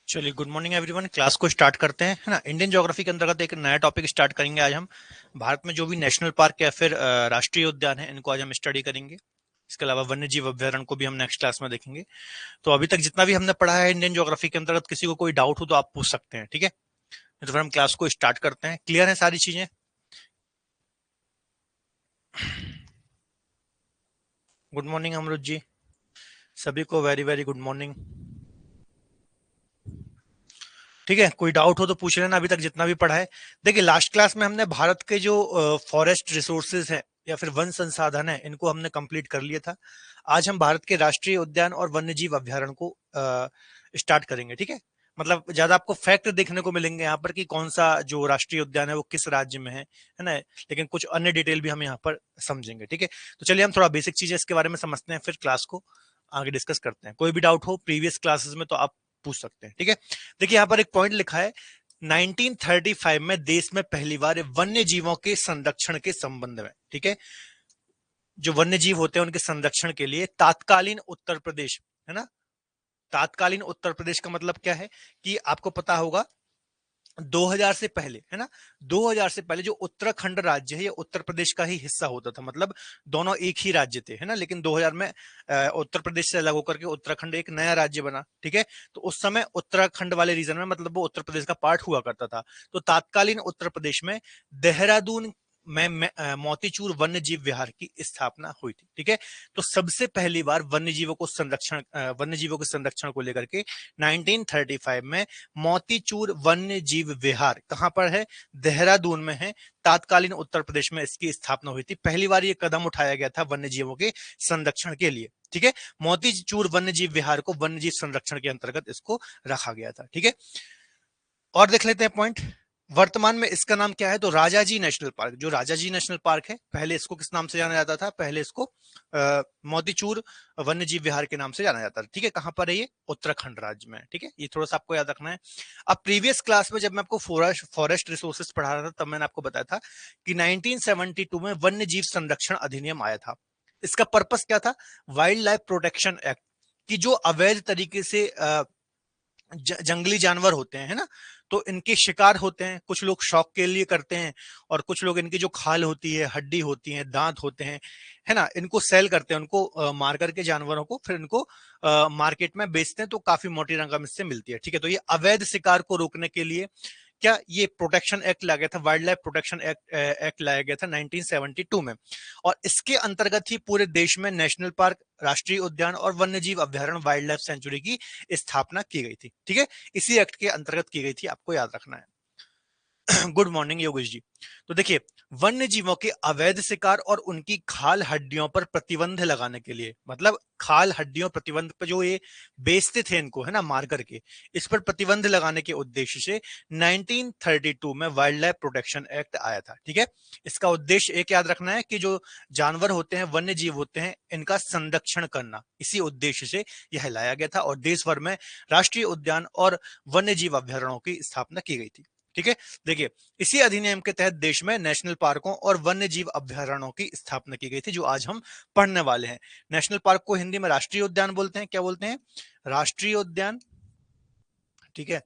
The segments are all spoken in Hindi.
चलिए, गुड मॉर्निंग एवरीवन। क्लास को स्टार्ट करते हैं, है ना। इंडियन ज्योग्राफी के अंतर्गत एक नया टॉपिक स्टार्ट करेंगे आज हम। भारत में जो भी नेशनल पार्क या फिर राष्ट्रीय उद्यान है, इनको आज हम स्टडी करेंगे। इसके अलावा वन्य जीव अभ्यारण्य को भी हम नेक्स्ट क्लास में देखेंगे। तो अभी तक जितना भी हमने पढ़ा है इंडियन ज्योग्राफी के अंतर्गत, किसी को कोई डाउट हो तो आप पूछ सकते हैं, ठीक है। तो फिर हम क्लास को स्टार्ट करते हैं। क्लियर है सारी चीजें? गुड मॉर्निंग अमरुद जी, सभी को वेरी वेरी गुड मॉर्निंग। ठीक है, कोई डाउट हो तो पूछ लेना अभी तक जितना भी पढ़ा है। देखिए, लास्ट क्लास में हमने भारत के जो फॉरेस्ट रिसोर्सेज है या फिर वन संसाधन है, इनको हमने कंप्लीट कर लिया था। आज हम भारत के राष्ट्रीय उद्यान और वन्य जीव अभ्यारण्य को स्टार्ट करेंगे, ठीक है। मतलब ज्यादा आपको फैक्ट देखने को मिलेंगे यहाँ पर कि कौन सा जो राष्ट्रीय उद्यान है वो किस राज्य में है ना। लेकिन कुछ अन्य डिटेल भी हम यहाँ पर समझेंगे, ठीक है। तो चलिए हम थोड़ा बेसिक चीजें इसके बारे में समझते हैं, फिर क्लास को आगे डिस्कस करते हैं। कोई भी डाउट हो प्रीवियस क्लासेस में तो आप पूछ सकते हैं, ठीक है। देखिए, यहाँ पर एक पॉइंट लिखा है, 1935 में देश में पहली बार वन्य जीवों के संरक्षण के संबंध में, ठीक है, जो वन्य जीव होते हैं उनके संरक्षण के लिए तात्कालीन उत्तर प्रदेश, है ना। तात्कालीन उत्तर प्रदेश का मतलब क्या है कि आपको पता होगा 2000 से पहले, है ना, 2000 से पहले जो उत्तराखंड राज्य है ये उत्तर प्रदेश का ही हिस्सा होता था। मतलब दोनों एक ही राज्य थे, है ना। लेकिन 2000 में उत्तर प्रदेश से अलग होकर के उत्तराखंड एक नया राज्य बना, ठीक है। तो उस समय उत्तराखंड वाले रीजन में, मतलब वो उत्तर प्रदेश का पार्ट हुआ करता था। तो तात्कालीन उत्तर प्रदेश में देहरादून में मोतीचूर वन्य जीव विहार की स्थापना हुई थी, ठीक है। तो सबसे पहली बार वन्य जीवों को वन्य जीवों के संरक्षण को लेकर के 1935 में मोतीचूर वन्य जीव विहार कहां पर है? देहरादून में है। तात्कालीन उत्तर प्रदेश में इसकी स्थापना हुई थी। पहली बार ये कदम उठाया गया था वन्य जीवों के संरक्षण के लिए, ठीक है। मोतीचूर वन्य जीव विहार को वन्य जीव संरक्षण के अंतर्गत इसको रखा गया था, ठीक है। और देख लेते हैं पॉइंट। वर्तमान में इसका नाम क्या है? तो राजाजी नेशनल पार्क। जो राजाजी नेशनल पार्क है, पहले इसको किस नाम से जाना जाता था? पहले इसको मोतीचूर वन्य जीव विहार के नाम से जाना जाता था, ठीक है। कहां पर है ये? उत्तराखंड राज्य में, ठीक है। ये थोड़ा सा आपको याद रखना है। अब प्रीवियस क्लास में जब मैं आपको फॉरेस्ट रिसोर्सेज पढ़ा रहा था, तब मैंने आपको बताया था कि 1972 में वन्य जीव संरक्षण अधिनियम आया था। इसका पर्पस क्या था? वाइल्ड लाइफ प्रोटेक्शन एक्ट, की जो अवैध तरीके से जंगली जानवर होते हैं, है ना, तो इनके शिकार होते हैं। कुछ लोग शौक के लिए करते हैं, और कुछ लोग इनकी जो खाल होती है, हड्डी होती है, दांत होते हैं, है ना, इनको सेल करते हैं। उनको मार करके जानवरों को फिर इनको मार्केट में बेचते हैं, तो काफी मोटी रकम इससे मिलती है, ठीक है। तो ये अवैध शिकार को रोकने के लिए क्या ये प्रोटेक्शन एक्ट लाया गया था, वाइल्ड लाइफ प्रोटेक्शन एक्ट लाया गया था 1972 में। और इसके अंतर्गत ही पूरे देश में नेशनल पार्क, राष्ट्रीय उद्यान और वन्य जीव अभ्यारण्य, वाइल्ड लाइफ सेंचुरी की स्थापना की गई थी, ठीक है। इसी एक्ट के अंतर्गत की गई थी, आपको याद रखना है। Good morning Yogesh ji. तो देखिए, वन्य जीवों के अवैध शिकार और उनकी खाल हड्डियों पर प्रतिबंध लगाने के लिए, मतलब खाल हड्डियों प्रतिबंध पर जो ये बेचते थे इनको, है ना, मार करके, इस पर प्रतिबंध लगाने के उद्देश्य से 1932 में वाइल्ड लाइफ प्रोटेक्शन एक्ट आया था, ठीक है। इसका उद्देश्य एक याद रखना है कि जो जानवर होते हैं, वन्य जीव होते हैं, इनका संरक्षण करना, इसी उद्देश्य से यह लाया गया था। और देश भर में राष्ट्रीय उद्यान और वन्य जीव अभ्यारण्यों की स्थापना की गई थी, ठीक है। देखिए, इसी अधिनियम के तहत देश में नेशनल पार्कों और वन्य जीव अभ्यारण्यों की स्थापना की गई थी, जो आज हम पढ़ने वाले हैं। नेशनल पार्क को हिंदी में राष्ट्रीय उद्यान बोलते हैं। क्या बोलते हैं? राष्ट्रीय उद्यान, ठीक है।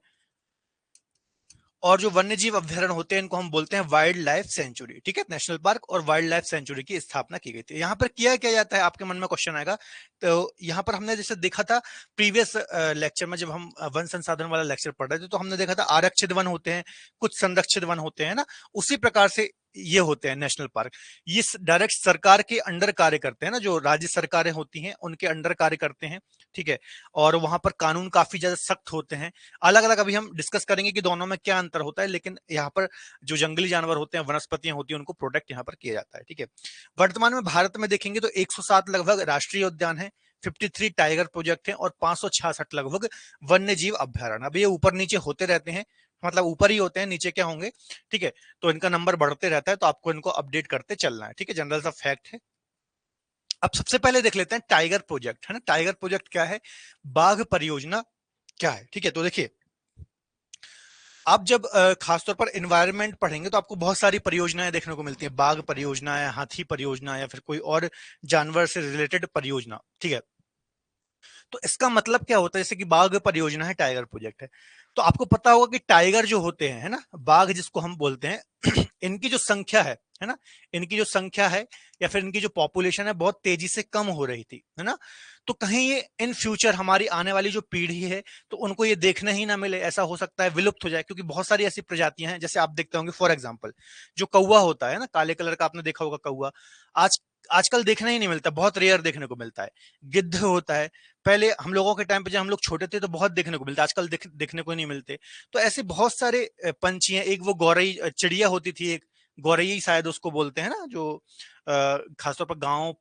और जो वन्य जीव अभ्यारण्य होते हैं, इनको हम बोलते हैं वाइल्ड लाइफ सेंचुरी, ठीक है। नेशनल पार्क और वाइल्ड लाइफ सेंचुरी की स्थापना की गई थी। यहाँ पर किया क्या जाता है, आपके मन में क्वेश्चन आएगा। तो यहाँ पर हमने जैसे देखा था प्रीवियस लेक्चर में, जब हम वन संसाधन वाला लेक्चर पढ़ रहे थे, तो हमने देखा था आरक्षित वन होते हैं, कुछ संरक्षित वन होते हैं ना। उसी प्रकार से ये होते हैं नेशनल पार्क। ये डायरेक्ट सरकार के अंडर कार्य करते हैं ना, जो राज्य सरकारें होती हैं उनके अंडर कार्य करते हैं, ठीक है। और वहां पर कानून काफी ज्यादा सख्त होते हैं। अलग अलग अभी हम डिस्कस करेंगे कि दोनों में क्या अंतर होता है, लेकिन यहाँ पर जो जंगली जानवर होते हैं, वनस्पतियां होती हैं, उनको प्रोटेक्ट यहाँ पर किया जाता है, ठीक है। वर्तमान में भारत में देखेंगे तो 107 लगभग राष्ट्रीय उद्यान है, 53 टाइगर प्रोजेक्ट हैं, और 566 लगभग वन्य जीव अभ्यारण्य। अब ये ऊपर नीचे होते रहते हैं, मतलब ऊपर ही होते हैं, नीचे क्या होंगे, ठीक है। तो इनका नंबर बढ़ते रहता है, तो आपको इनको अपडेट करते चलना है, ठीक है। जनरल सा फैक्ट है। अब सबसे पहले देख लेते हैं टाइगर प्रोजेक्ट, है ना। टाइगर प्रोजेक्ट क्या है, बाघ परियोजना क्या है, ठीक है। तो देखिए, आप जब खासतौर पर इन्वायरमेंट पढ़ेंगे तो आपको बहुत सारी परियोजनाएं देखने को मिलती है। बाघ परियोजना है, हाथी परियोजना, या फिर कोई और जानवर से रिलेटेड परियोजना, ठीक है। तो इसका मतलब क्या होता है, जैसे कि बाघ परियोजना है, टाइगर प्रोजेक्ट है, तो आपको पता होगा कि टाइगर जो होते हैं, है ना, बाघ जिसको हम बोलते हैं, इनकी जो संख्या है ना, इनकी जो संख्या है या फिर इनकी जो पॉपुलेशन है बहुत तेजी से कम हो रही थी, है ना। तो कहीं ये इन फ्यूचर हमारी आने वाली जो पीढ़ी है तो उनको ये देखने ही ना मिले, ऐसा हो सकता है विलुप्त हो जाए, क्योंकि बहुत सारी ऐसी प्रजातियां हैं, जैसे आप देखते होंगे फॉर एग्जाम्पल जो कौवा होता है ना, काले कलर का, आपने देखा होगा कौवा, आज आजकल देखने ही नहीं मिलता, बहुत रेयर देखने को मिलता है। गिद्ध होता है, पहले हम लोगों के टाइम पे जब हम लोग छोटे थे तो बहुत देखने को मिलता, आजकल देखने को नहीं मिलते। तो ऐसे बहुत सारे पंछी हैं। एक वो गौरई चिड़िया होती थी, एक गौरई शायद उसको बोलते हैं ना, जो खासतौर पर गांव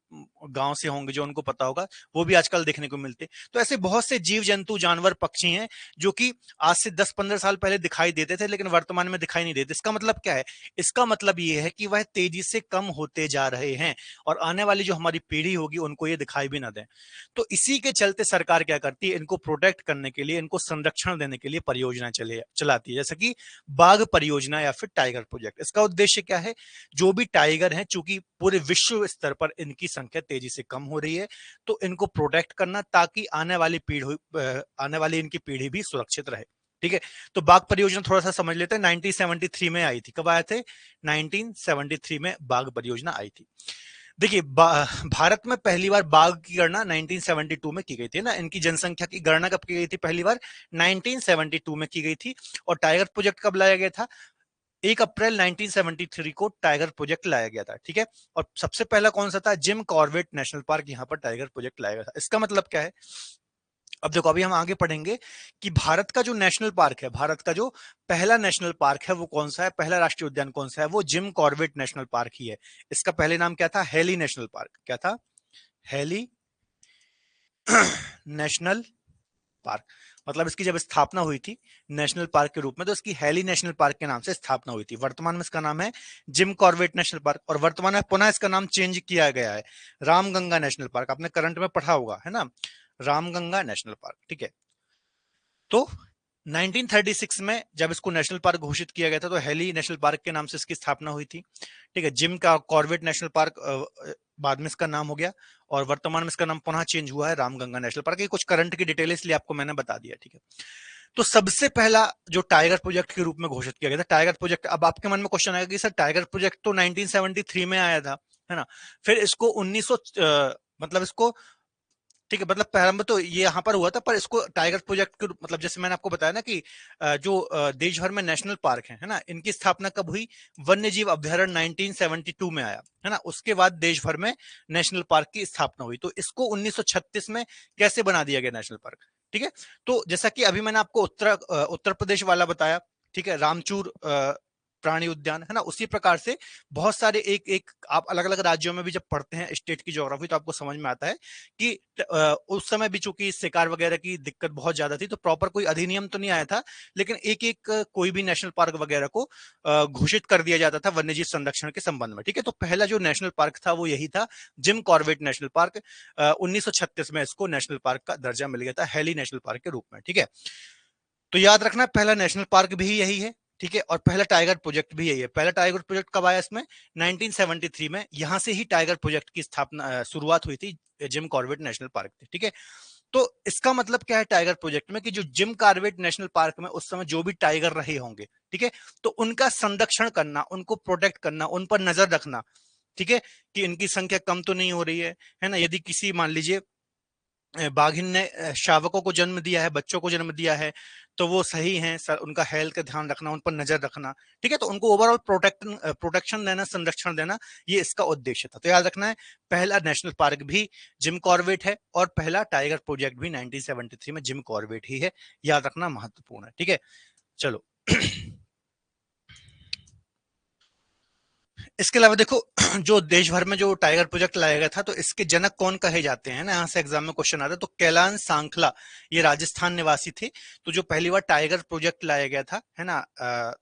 गांव से होंगे जो उनको पता होगा, वो भी आजकल देखने को मिलते। तो ऐसे बहुत से जीव जंतु, जानवर, पक्षी हैं जो कि आज से 10-15 साल पहले दिखाई देते थे लेकिन वर्तमान में दिखाई नहीं देते। इसका मतलब क्या है? इसका मतलब ये है कि वह तेजी से कम होते जा रहे हैं और आने वाली जो हमारी पीढ़ी होगी उनको ये दिखाई भी ना दें। तो इसी के चलते सरकार क्या करती है, इनको प्रोटेक्ट करने के लिए, इनको संरक्षण देने के लिए परियोजना चलाती है, जैसे कि बाघ परियोजना या फिर टाइगर प्रोजेक्ट। इसका उद्देश्य क्या है? जो भी टाइगर है, चूंकि पूरे विश्व स्तर पर इनकी संख्या तेजी से कम हो रही है, तो इनको प्रोटेक्ट करना, ताकि आने वाली इनकी पीढ़ी भी सुरक्षित रहे। ठीक है, तो बाघ परियोजना थोड़ा सा समझ लेते हैं। 1973 में आई थी। कब आए थे? 1973 में बाघ परियोजना आई थी। देखिए, भारत में पहली बार बाघ की गणना 1972 में की गई थी ना। इनकी जनसंख्या की गणना कब की गई थी? पहली बार 1972 में की गई थी। और टाइगर प्रोजेक्ट कब लाया गया था? 1 अप्रैल 1973 को टाइगर प्रोजेक्ट लाया गया था। ठीक है, और सबसे पहला कौन सा था? जिम कॉर्बेट नेशनल पार्क, यहां पर टाइगर प्रोजेक्ट लाया गया था। इसका मतलब क्या है? अब देखो, अभी हम आगे पढ़ेंगे कि भारत का जो नेशनल पार्क है, भारत का जो पहला नेशनल पार्क है वो कौन सा है, पहला राष्ट्रीय उद्यान कौन सा है? वो जिम कॉर्बेट नेशनल पार्क ही है। इसका पहले नाम क्या था? Heli national park. क्या था? Heli national park. मतलब इसकी जब स्थापना हुई थी नेशनल पार्क के रूप में, तो इसकी हेली नेशनल पार्क के नाम से स्थापना हुई थी। वर्तमान में इसका नाम है जिम कॉर्बेट नेशनल पार्क, और वर्तमान में पुनः इसका नाम चेंज किया गया है, रामगंगा नेशनल पार्क। आपने करंट में पढ़ा होगा, है ना, रामगंगा नेशनल पार्क। ठीक है, तो 1936 में जब इसको नेशनल पार्क घोषित किया गया था तो हेली नेशनल पार्क के नाम से इसकी स्थापना हुई थी। ठीक है, जिम का कॉर्बेट नेशनल पार्क बाद में इसका नाम हो गया, और वर्तमान में इसका नाम पुनः चेंज हुआ है रामगंगा नेशनल पार्क। ये कुछ करंट की डिटेल इसलिए आपको मैंने बता दिया। ठीक है, तो सबसे पहला जो टाइगर प्रोजेक्ट के रूप में घोषित किया गया था, टाइगर प्रोजेक्ट। अब आपके मन में क्वेश्चन आएगा कि सर टाइगर प्रोजेक्ट तो 1973 में आया था, है ना, फिर इसको 1900 मतलब इसको, ठीक है, मतलब प्रारंभ तो ये यहाँ पर हुआ था, पर इसको टाइगर प्रोजेक्ट के मतलब जैसे मैंने आपको बताया ना कि जो देश भर में नेशनल पार्क है ना, इनकी स्थापना कब हुई? वन्य जीव अभ्यारण्य 1972 में आया, है ना, उसके बाद देश भर में नेशनल पार्क की स्थापना हुई। तो इसको 1936 में कैसे बना दिया गया नेशनल पार्क? ठीक है, तो जैसा कि अभी मैंने आपको उत्तर प्रदेश वाला बताया, ठीक है, रामचूर प्राणी उद्यान, है ना, उसी प्रकार से बहुत सारे एक एक आप अलग अलग राज्यों में भी जब पढ़ते हैं स्टेट की ज्योग्राफी, तो आपको समझ में आता है कि उस समय भी चूंकि शिकार वगैरह की दिक्कत बहुत ज्यादा थी, तो प्रॉपर कोई अधिनियम तो नहीं आया था, लेकिन एक एक कोई भी नेशनल पार्क वगैरह को घोषित कर दिया जाता था वन्यजीव संरक्षण के संबंध में। ठीक है, तो पहला जो नेशनल पार्क था वो यही था, जिम कॉर्बेट नेशनल पार्क। 1936 में इसको नेशनल पार्क का दर्जा मिल गया था, हेली नेशनल पार्क के रूप में। ठीक है, तो याद रखना पहला नेशनल पार्क भी यही है। ठीक है, और पहला टाइगर प्रोजेक्ट भी यही है। पहला टाइगर प्रोजेक्ट कब आया इसमें? 1973 में। यहां से ही टाइगर प्रोजेक्ट की स्थापना शुरुआत हुई थी, जिम कॉर्बेट नेशनल पार्क थी। ठीक है, तो इसका मतलब क्या है टाइगर प्रोजेक्ट में? कि जो जिम कॉर्बेट नेशनल पार्क में उस समय जो भी टाइगर रहे होंगे, ठीक है, तो उनका संरक्षण करना, उनको प्रोटेक्ट करना, उन पर नजर रखना। ठीक है, कि इनकी संख्या कम तो नहीं हो रही है ना। यदि किसी, मान लीजिए, बाघिन ने शावकों को जन्म दिया है, बच्चों को जन्म दिया है, तो वो सही हैं सर, उनका हेल्थ का ध्यान रखना, उन पर नजर रखना। ठीक है, तो उनको ओवरऑल प्रोटेक्शन देना, संरक्षण देना, ये इसका उद्देश्य था। तो याद रखना है, पहला नेशनल पार्क भी जिम कॉर्बेट है और पहला टाइगर प्रोजेक्ट भी 1973 में जिम कॉर्बेट ही है। याद रखना, महत्वपूर्ण है। ठीक है, चलो। इसके अलावा देखो, जो देश भर में जो टाइगर प्रोजेक्ट लाया गया था, तो इसके जनक कौन कहे जाते हैं ना, यहाँ से एग्जाम में क्वेश्चन आता है। तो कैलान सांखला, ये राजस्थान निवासी थे। तो जो पहली बार टाइगर प्रोजेक्ट लाया गया था, है ना,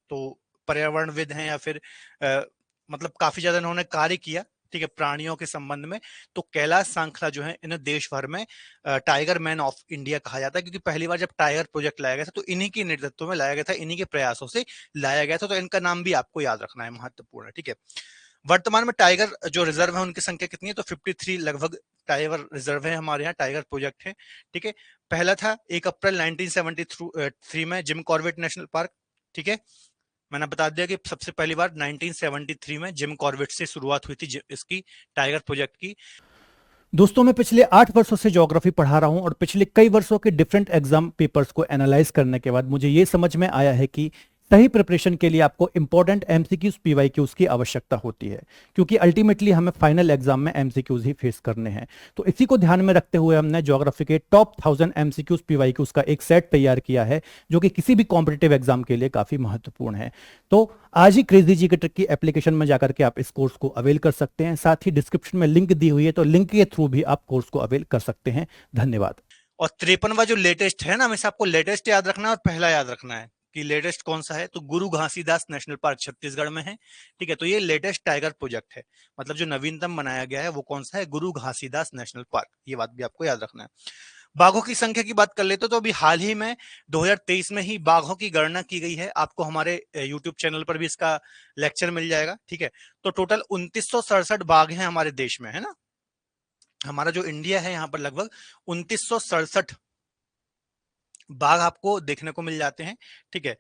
तो पर्यावरणविद हैं या फिर मतलब काफी ज्यादा इन्होंने कार्य किया, ठीक है, प्राणियों के संबंध में। तो कैलाश सांखला जो है, इन्हें देश भर में टाइगर मैन ऑफ इंडिया कहा जाता है, क्योंकि पहली बार जब टाइगर प्रोजेक्ट लाया गया था तो इन्हीं के नेतृत्व में लाया गया था, इन्हीं के प्रयासों से लाया गया था। तो इनका नाम भी आपको याद रखना है, महत्वपूर्ण है। ठीक है, वर्तमान में टाइगर जो रिजर्व है उनकी संख्या कितनी है, तो 53 लगभग टाइगर रिजर्व है हमारे यहाँ, टाइगर प्रोजेक्ट है। ठीक है, पहला था 1 अप्रैल 1973 में जिम कॉर्बेट नेशनल पार्क। ठीक है, मैंने बता दिया कि सबसे पहली बार 1973 में जिम कॉर्बेट से शुरुआत हुई थी इसकी टाइगर प्रोजेक्ट की। दोस्तों मैं पिछले 8 वर्षों से ज्योग्राफी पढ़ा रहा हूं और पिछले कई वर्षों के डिफरेंट एग्जाम पेपर्स को एनालाइज करने के बाद मुझे ये समझ में आया है कि सही प्रिपरेशन के लिए आपको इंपॉर्टेंट एमसीक्यूज पीवाईक्यूज की आवश्यकता होती है, क्योंकि अल्टीमेटली हमें फाइनल एग्जाम में एमसीक्यूज ही फेस करने हैं। तो इसी को ध्यान में रखते हुए हमने ज्योग्राफी के टॉप 1000 एमसीक्यूज पीवाईक्यूज का एक सेट तैयार किया है, जो कि किसी भी कॉम्पिटेटिव एग्जाम के लिए काफी महत्वपूर्ण है। तो आज ही क्रेजी जी के ट्रिक की एप्लीकेशन में जाकर के आप इस कोर्स को अवेल कर सकते हैं। साथ ही डिस्क्रिप्शन में लिंक दी हुई है, तो लिंक के थ्रू भी आप कोर्स को अवेल कर सकते हैं। धन्यवाद। और 53वां जो लेटेस्ट है ना, हमेशा आपको लेटेस्ट याद रखना है और पहला याद रखना है कि लेटेस्ट कौन सा है, तो गुरु घासीदास नेशनल पार्क छत्तीसगढ़ में है। ठीक है, तो ये लेटेस्ट टाइगर प्रोजेक्ट है, मतलब जो नवीनतम बनाया गया है वो कौन सा है, गुरु घासीदास नेशनल पार्क। ये बात भी आपको याद रखना है। बाघों की संख्या की बात कर लेते तो अभी हाल ही में 2023 में ही बाघों की गणना की गई है। आपको हमारे YouTube चैनल पर भी इसका लेक्चर मिल जाएगा। ठीक है, तो टोटल 2967 बाघ हैं हमारे देश में, है ना। हमारा जो इंडिया है यहाँ पर लगभग 2967 बाघ आपको देखने को मिल जाते हैं। ठीक है,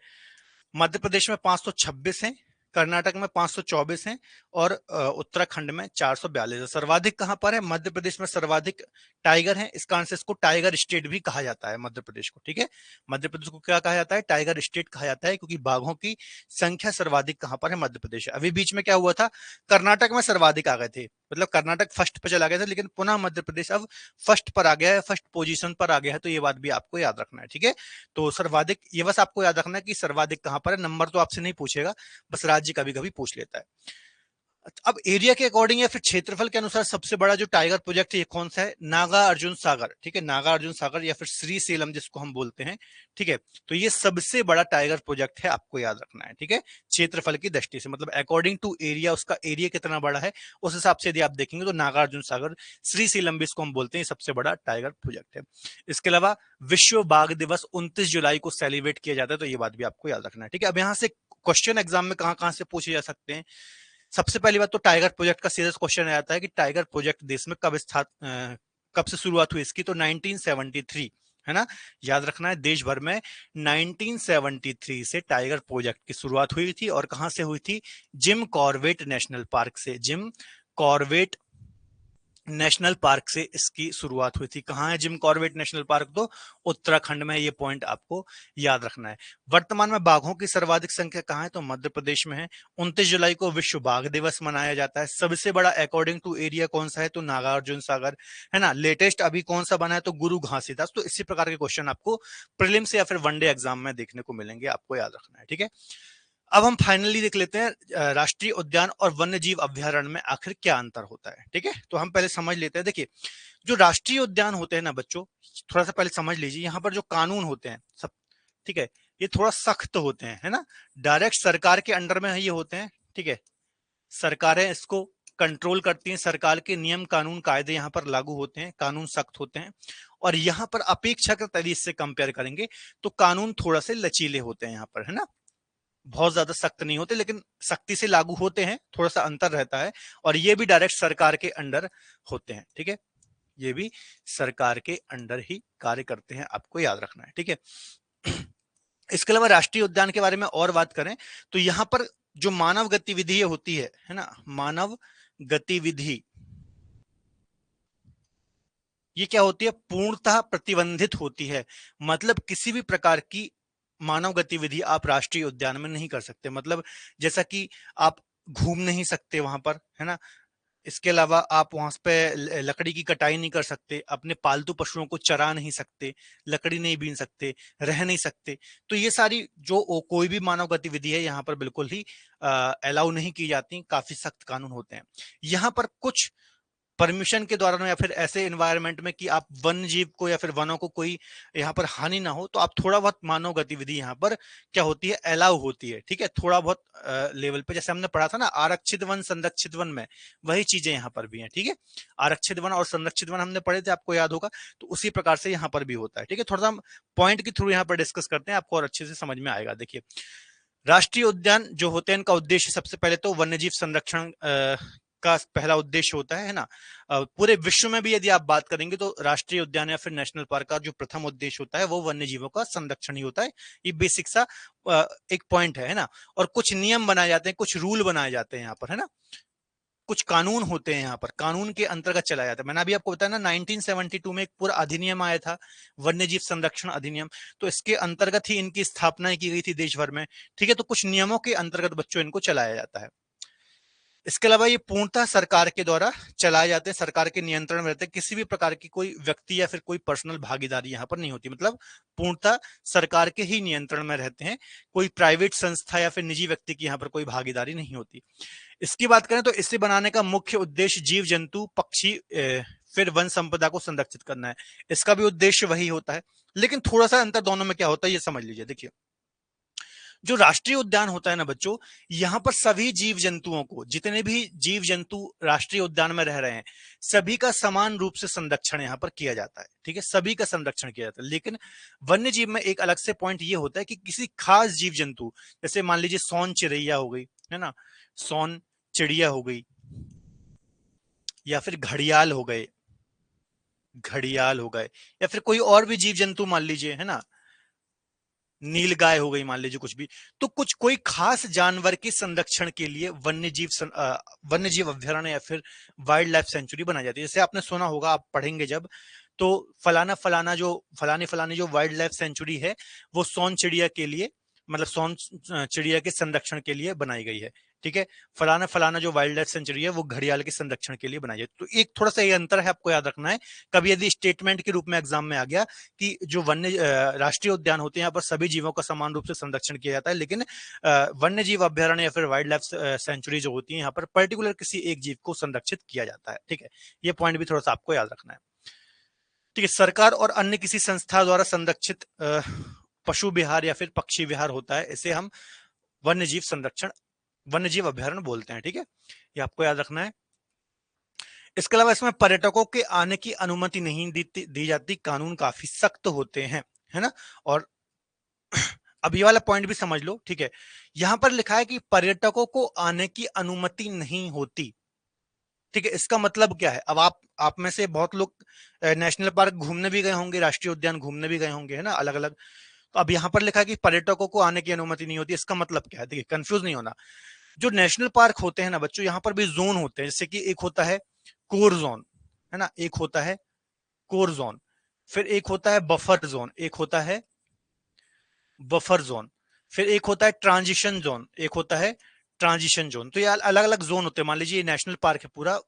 मध्य प्रदेश में 526 हैं, कर्नाटक में 524 हैं और उत्तराखंड में 442 है। सर्वाधिक कहां पर है, मध्य प्रदेश में सर्वाधिक टाइगर है। इसका आंसर, इसको टाइगर स्टेट भी कहा जाता है मध्य प्रदेश को। ठीक है, मध्य प्रदेश को क्या कहा जाता है, टाइगर स्टेट कहा जाता है, क्योंकि बाघों की संख्या सर्वाधिक कहां पर है, मध्य प्रदेश। अभी बीच में क्या हुआ था, कर्नाटक में सर्वाधिक आ गए थे, मतलब कर्नाटक फर्स्ट पर चला गया था, लेकिन पुनः मध्य प्रदेश अब फर्स्ट पर आ गया है, फर्स्ट पोजीशन पर आ गया है। तो ये बात भी आपको याद रखना है। ठीक है, तो सर्वाधिक, ये बस आपको याद रखना है कि सर्वाधिक कहां पर है। नंबर तो आपसे नहीं पूछेगा, बस राज्य कभी कभी पूछ लेता है। अब एरिया के अकॉर्डिंग या फिर क्षेत्रफल के अनुसार सबसे बड़ा जो टाइगर प्रोजेक्ट है ये कौन सा है, नागा अर्जुन सागर। ठीक है, नागा अर्जुन सागर या फिर श्री सेलम जिसको हम बोलते हैं। ठीक है, तो ये सबसे बड़ा टाइगर प्रोजेक्ट है, आपको याद रखना है। ठीक है, क्षेत्रफल की दृष्टि से, मतलब अकॉर्डिंग टू एरिया, उसका एरिया कितना बड़ा है उस हिसाब से यदि आप देखेंगे तो नागा अर्जुन सागर, श्री सेलम भी इसको हम बोलते हैं, सबसे बड़ा टाइगर प्रोजेक्ट है। इसके अलावा विश्व बाघ दिवस 29 जुलाई को सेलिब्रेट किया जाता है, तो ये बात भी आपको याद रखना है। ठीक है, अब यहाँ से क्वेश्चन एग्जाम में कहां कहां से पूछे जा सकते हैं। सबसे पहली बात तो टाइगर प्रोजेक्ट का सीरियस क्वेश्चन आता है कि टाइगर प्रोजेक्ट देश में कब से शुरुआत हुई इसकी, तो 1973, है ना। याद रखना है, देश भर में 1973 से टाइगर प्रोजेक्ट की शुरुआत हुई थी। और कहां से हुई थी, जिम कॉर्बेट नेशनल पार्क से। जिम कॉर्बेट नेशनल पार्क से इसकी शुरुआत हुई थी। कहां है जिम कॉर्बेट नेशनल पार्क, तो उत्तराखंड में। ये पॉइंट आपको याद रखना है। वर्तमान में बाघों की सर्वाधिक संख्या कहां है, तो मध्य प्रदेश में है। 29 जुलाई को विश्व बाघ दिवस मनाया जाता है। सबसे बड़ा अकॉर्डिंग टू एरिया कौन सा है, तो नागार्जुन सागर, है ना। लेटेस्ट अभी कौन सा बना है, तो गुरु घासीदास। तो इसी प्रकार के क्वेश्चन आपको प्रीलिम्स या फिर वनडे एग्जाम में देखने को मिलेंगे, आपको याद रखना है। ठीक है, अब हम फाइनली देख लेते हैं राष्ट्रीय उद्यान और वन्य जीव अभ्यारण्य में आखिर क्या अंतर होता है। ठीक है, तो हम पहले समझ लेते हैं। देखिए, जो राष्ट्रीय उद्यान होते हैं ना बच्चों, थोड़ा सा पहले समझ लीजिए, यहाँ पर जो कानून होते हैं सब, ठीक है, ये थोड़ा सख्त होते हैं, है ना। डायरेक्ट सरकार के अंडर में ये होते हैं। ठीक है, सरकारें इसको कंट्रोल करती हैं, सरकार के नियम कानून कायदे यहाँ पर लागू होते हैं, कानून सख्त होते हैं। और यहाँ पर अपेक्षाकृत यदि इससे कंपेयर करेंगे तो कानून थोड़ा से लचीले होते हैं यहाँ पर, है ना। बहुत ज्यादा सख्त नहीं होते, लेकिन सख्ती से लागू होते हैं, थोड़ा सा अंतर रहता है। और ये भी डायरेक्ट सरकार के अंडर होते हैं। ठीक है, ये भी सरकार के अंडर ही कार्य करते हैं, आपको याद रखना है। ठीक है, इसके अलावा राष्ट्रीय उद्यान के बारे में और बात करें तो यहाँ पर जो मानव गतिविधि होती है ना, मानव गतिविधि, ये क्या होती है, पूर्णतः प्रतिबंधित होती है। मतलब किसी भी प्रकार की मानव गतिविधि आप राष्ट्रीय उद्यान में नहीं कर सकते। मतलब जैसा कि आप घूम नहीं सकते वहां पर, है ना। इसके अलावा आप वहां पे लकड़ी की कटाई नहीं कर सकते, अपने पालतू पशुओं को चरा नहीं सकते, लकड़ी नहीं बीन सकते, रह नहीं सकते। तो ये सारी जो कोई भी मानव गतिविधि है यहाँ पर बिल्कुल ही अलाउ नहीं की जाती, काफी सख्त कानून होते हैं। यहाँ पर कुछ परमिशन के दौरान या फिर ऐसे एनवायरनमेंट में कि आप वन जीव को या फिर वनों को कोई यहाँ पर हानि ना हो, तो आप थोड़ा बहुत मानव गतिविधि यहाँ पर क्या होती है, अलाउ होती है। ठीक है, थोड़ा बहुत लेवल पे, जैसे हमने पढ़ा था ना आरक्षित वन संरक्षित वन में, वही चीजें यहाँ पर भी हैं। ठीक है, आरक्षित वन और संरक्षित वन हमने पढ़े थे, आपको याद होगा। तो उसी प्रकार से यहाँ पर भी होता है। ठीक है, थोड़ा सा हम पॉइंट के थ्रू यहाँ पर डिस्कस करते हैं, आपको और अच्छे से समझ में आएगा। देखिए, राष्ट्रीय उद्यान जो होते हैं इनका उद्देश्य सबसे पहले तो वन्यजीव संरक्षण का पहला उद्देश्य होता है ना। पूरे विश्व में भी यदि आप बात करेंगे तो राष्ट्रीय उद्यान या फिर नेशनल पार्क का जो प्रथम उद्देश्य होता है वो वन्य जीवों का संरक्षण ही होता है। ये बेसिक सा एक पॉइंट है ना। और कुछ नियम बनाए जाते हैं, कुछ रूल बनाए जाते हैं यहाँ पर, है ना। कुछ कानून होते हैं यहाँ पर, कानून के अंतर्गत चलाया जाता है। मैंने अभी आपको बताया ना 1972 में एक पूरा अधिनियम आया था, वन्यजीव संरक्षण अधिनियम। तो इसके अंतर्गत ही इनकी स्थापना की गई थी देश भर में। ठीक है, तो कुछ नियमों के अंतर्गत बच्चों इनको चलाया जाता है। इसके अलावा ये पूर्णतः सरकार के द्वारा चलाए जाते हैं, सरकार के नियंत्रण में रहते हैं। किसी भी प्रकार की कोई व्यक्ति या फिर कोई पर्सनल भागीदारी यहाँ पर नहीं होती, मतलब पूर्णतः सरकार के ही नियंत्रण में रहते हैं। कोई प्राइवेट संस्था या फिर निजी व्यक्ति की यहाँ पर कोई भागीदारी नहीं होती। इसकी बात करें तो इसे बनाने का मुख्य उद्देश्य जीव जंतु पक्षी फिर वन संपदा को संरक्षित करना है। इसका भी उद्देश्य वही होता है, लेकिन थोड़ा सा अंतर दोनों में क्या होता है ये समझ लीजिए। देखिए, जो राष्ट्रीय उद्यान होता है ना बच्चों, यहां पर सभी जीव जंतुओं को, जितने भी जीव जंतु राष्ट्रीय उद्यान में रह रहे हैं, सभी का समान रूप से संरक्षण यहां पर किया जाता है। ठीक है, सभी का संरक्षण किया जाता है। लेकिन वन्य जीव में एक अलग से पॉइंट ये होता है कि किसी खास जीव जंतु, जैसे मान लीजिए सोन चिड़ैया हो गई, है ना, सोन चिड़िया हो गई, या फिर घड़ियाल हो गए, घड़ियाल हो गए, या फिर कोई और भी जीव जंतु मान लीजिए, है ना, नील गाय हो गई, मान लीजिए कुछ भी। तो कुछ कोई खास जानवर के संरक्षण के लिए वन्य जीव अभ्यारण्य या फिर वाइल्ड लाइफ सेंचुरी बनाई जाती है। जैसे आपने सुना होगा, आप पढ़ेंगे जब, तो फलाना फलाना जो फलानी फलानी जो वाइल्ड लाइफ सेंचुरी है वो सोन चिड़िया के लिए, मतलब सोन चिड़िया के संरक्षण के लिए बनाई गई है। ठीक है, फलाना फलाना जो वाइल्ड लाइफ सेंचुरी है वो घड़ियाल के संरक्षण के लिए बनाई है। तो एक थोड़ा सा ये अंतर है, आपको याद रखना है। कभी यदि स्टेटमेंट के रूप में एग्जाम में आ गया कि जो राष्ट्रीय उद्यान होते हैं यहाँ पर सभी जीवों का समान रूप से संरक्षण किया जाता है, लेकिन वन्य जीव अभ्यारण्य या फिर वाइल्ड लाइफ सेंचुरी जो होती है यहाँ पर पर्टिकुलर किसी एक जीव को संरक्षित किया जाता है। ठीक है, ये पॉइंट भी थोड़ा सा आपको याद रखना है। ठीक है, सरकार और अन्य किसी संस्था द्वारा संरक्षित पशु विहार या फिर पक्षी विहार होता है, इसे हम वन्य जीव संरक्षण, वन्य जीव अभ्यारण्य बोलते हैं। ठीक है, ये आपको याद रखना है। इसके अलावा इसमें पर्यटकों के आने की अनुमति नहीं दी जाती, कानून काफी सख्त होते हैं, है ना। और अब ये वाला पॉइंट भी समझ लो। ठीक है, यहां पर लिखा है कि पर्यटकों को आने की अनुमति नहीं होती। ठीक है, इसका मतलब क्या है? अब आप में से बहुत लोग नेशनल पार्क घूमने भी गए होंगे, राष्ट्रीय उद्यान घूमने भी गए होंगे, है ना, अलग अलग। तो अब यहाँ पर लिखा है कि पर्यटकों को आने की अनुमति नहीं होती, इसका मतलब क्या है? देखिए, कंफ्यूज नहीं होना। जो नेशनल पार्क होते हैं ना बच्चों, यहाँ पर भी जोन होते हैं। जैसे कि एक होता है कोर जोन, है ना, एक होता है कोर जोन, फिर एक होता है बफर जोन, एक होता है बफर जोन, फिर एक होता है ट्रांजिशन जोन, एक होता है ट्रांजिशन जोन। तो ये अलग अलग जोन होते हैं। मान लीजिए ये नेशनल पार्क है, पूरा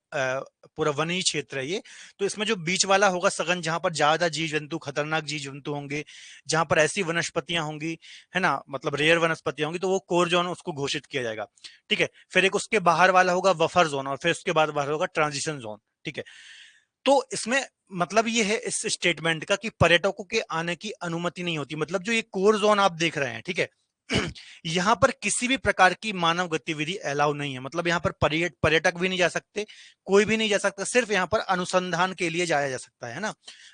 पूरा वनी क्षेत्र है ये। तो इसमें जो बीच वाला होगा सघन, जहां पर ज्यादा जीव जंतु, खतरनाक जीव जंतु होंगे, जहां पर ऐसी वनस्पतियां होंगी, है ना, मतलब रेयर वनस्पतियां होंगी, तो वो कोर जोन उसको घोषित किया जाएगा। ठीक है, फिर एक उसके बाहर वाला होगा बफर जोन, और फिर उसके बाद बाहर होगा ट्रांजिशन जोन। ठीक है, तो इसमें मतलब ये है इस स्टेटमेंट का कि पर्यटकों के आने की अनुमति नहीं होती। मतलब जो ये कोर जोन आप देख रहे हैं, ठीक है, यहां पर किसी भी प्रकार की मानव गतिविधि अलाउ नहीं है। मतलब यहां पर पर्यटक भी नहीं जा सकते, कोई भी नहीं जा सकता। सिर्फ यहां पर अनुसंधान के लिए जाया जा सकता है ना,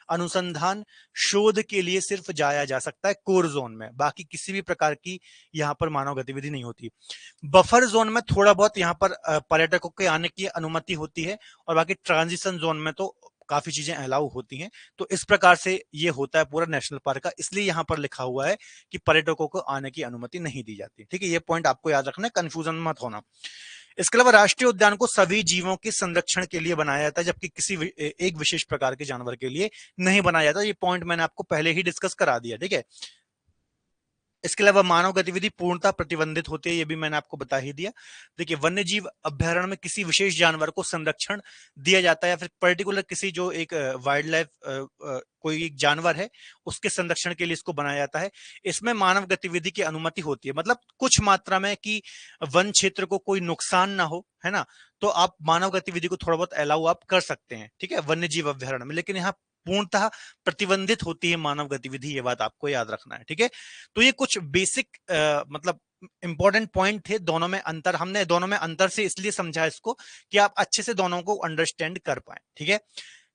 अनुसंधान शोध के लिए सिर्फ जाया जा सकता है कोर जोन में। बाकी किसी भी प्रकार की यहां पर मानव गतिविधि नहीं होती। बफर जोन में थोड़ा बहुत यहां पर पर्यटकों के आने की अनुमति होती है, और बाकी ट्रांजिशन जोन में तो काफी चीजें अलाउ होती हैं। तो इस प्रकार से ये होता है पूरा नेशनल पार्क का, इसलिए यहां पर लिखा हुआ है कि पर्यटकों को आने की अनुमति नहीं दी जाती। ठीक है, ये पॉइंट आपको याद रखना है, कंफ्यूजन मत होना। इसके अलावा राष्ट्रीय उद्यान को सभी जीवों के संरक्षण के लिए बनाया जाता है, जबकि किसी एक विशेष प्रकार के जानवर के लिए नहीं बनाया जाता। ये पॉइंट मैंने आपको पहले ही डिस्कस करा दिया। ठीक है, इसके अलावा मानव गतिविधि पूर्णतः प्रतिबंधित होती है, ये भी मैंने आपको बता ही दिया। देखिए, वन्य जीव अभ्यारण्य में किसी विशेष जानवर को संरक्षण दिया जाता है, या फिर पर्टिकुलर किसी जो एक वाइल्ड लाइफ कोई एक जानवर है उसके संरक्षण के लिए इसको बनाया जाता है। इसमें मानव गतिविधि की अनुमति होती है, मतलब कुछ मात्रा में, कि वन क्षेत्र को कोई नुकसान ना हो, है ना, तो आप मानव गतिविधि को थोड़ा बहुत अलाउ आप कर सकते हैं। ठीक है, वन्य जीव अभ्यारण्य में, लेकिन यहाँ पूर्णतः प्रतिबंधित होती है मानव गतिविधि, ये बात आपको याद रखना है। ठीक है, तो ये कुछ बेसिक मतलब इंपॉर्टेंट पॉइंट थे। दोनों में अंतर, हमने दोनों में अंतर से इसलिए समझा इसको कि आप अच्छे से दोनों को अंडरस्टैंड कर पाए। ठीक है,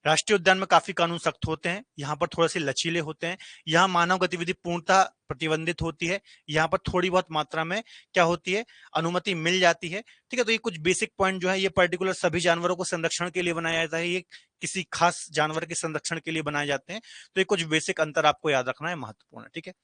राष्ट्रीय उद्यान में काफी कानून सख्त होते हैं, यहाँ पर थोड़े से लचीले होते हैं, यहाँ मानव गतिविधि पूर्णतः प्रतिबंधित होती है, यहाँ पर थोड़ी बहुत मात्रा में क्या होती है, अनुमति मिल जाती है। ठीक है, तो ये कुछ बेसिक पॉइंट जो है, ये पर्टिकुलर सभी जानवरों को संरक्षण के लिए बनाया जाता है, ये किसी खास जानवर के संरक्षण के लिए बनाए जाते हैं। तो ये कुछ बेसिक अंतर आपको याद रखना है, महत्वपूर्ण है। ठीक है,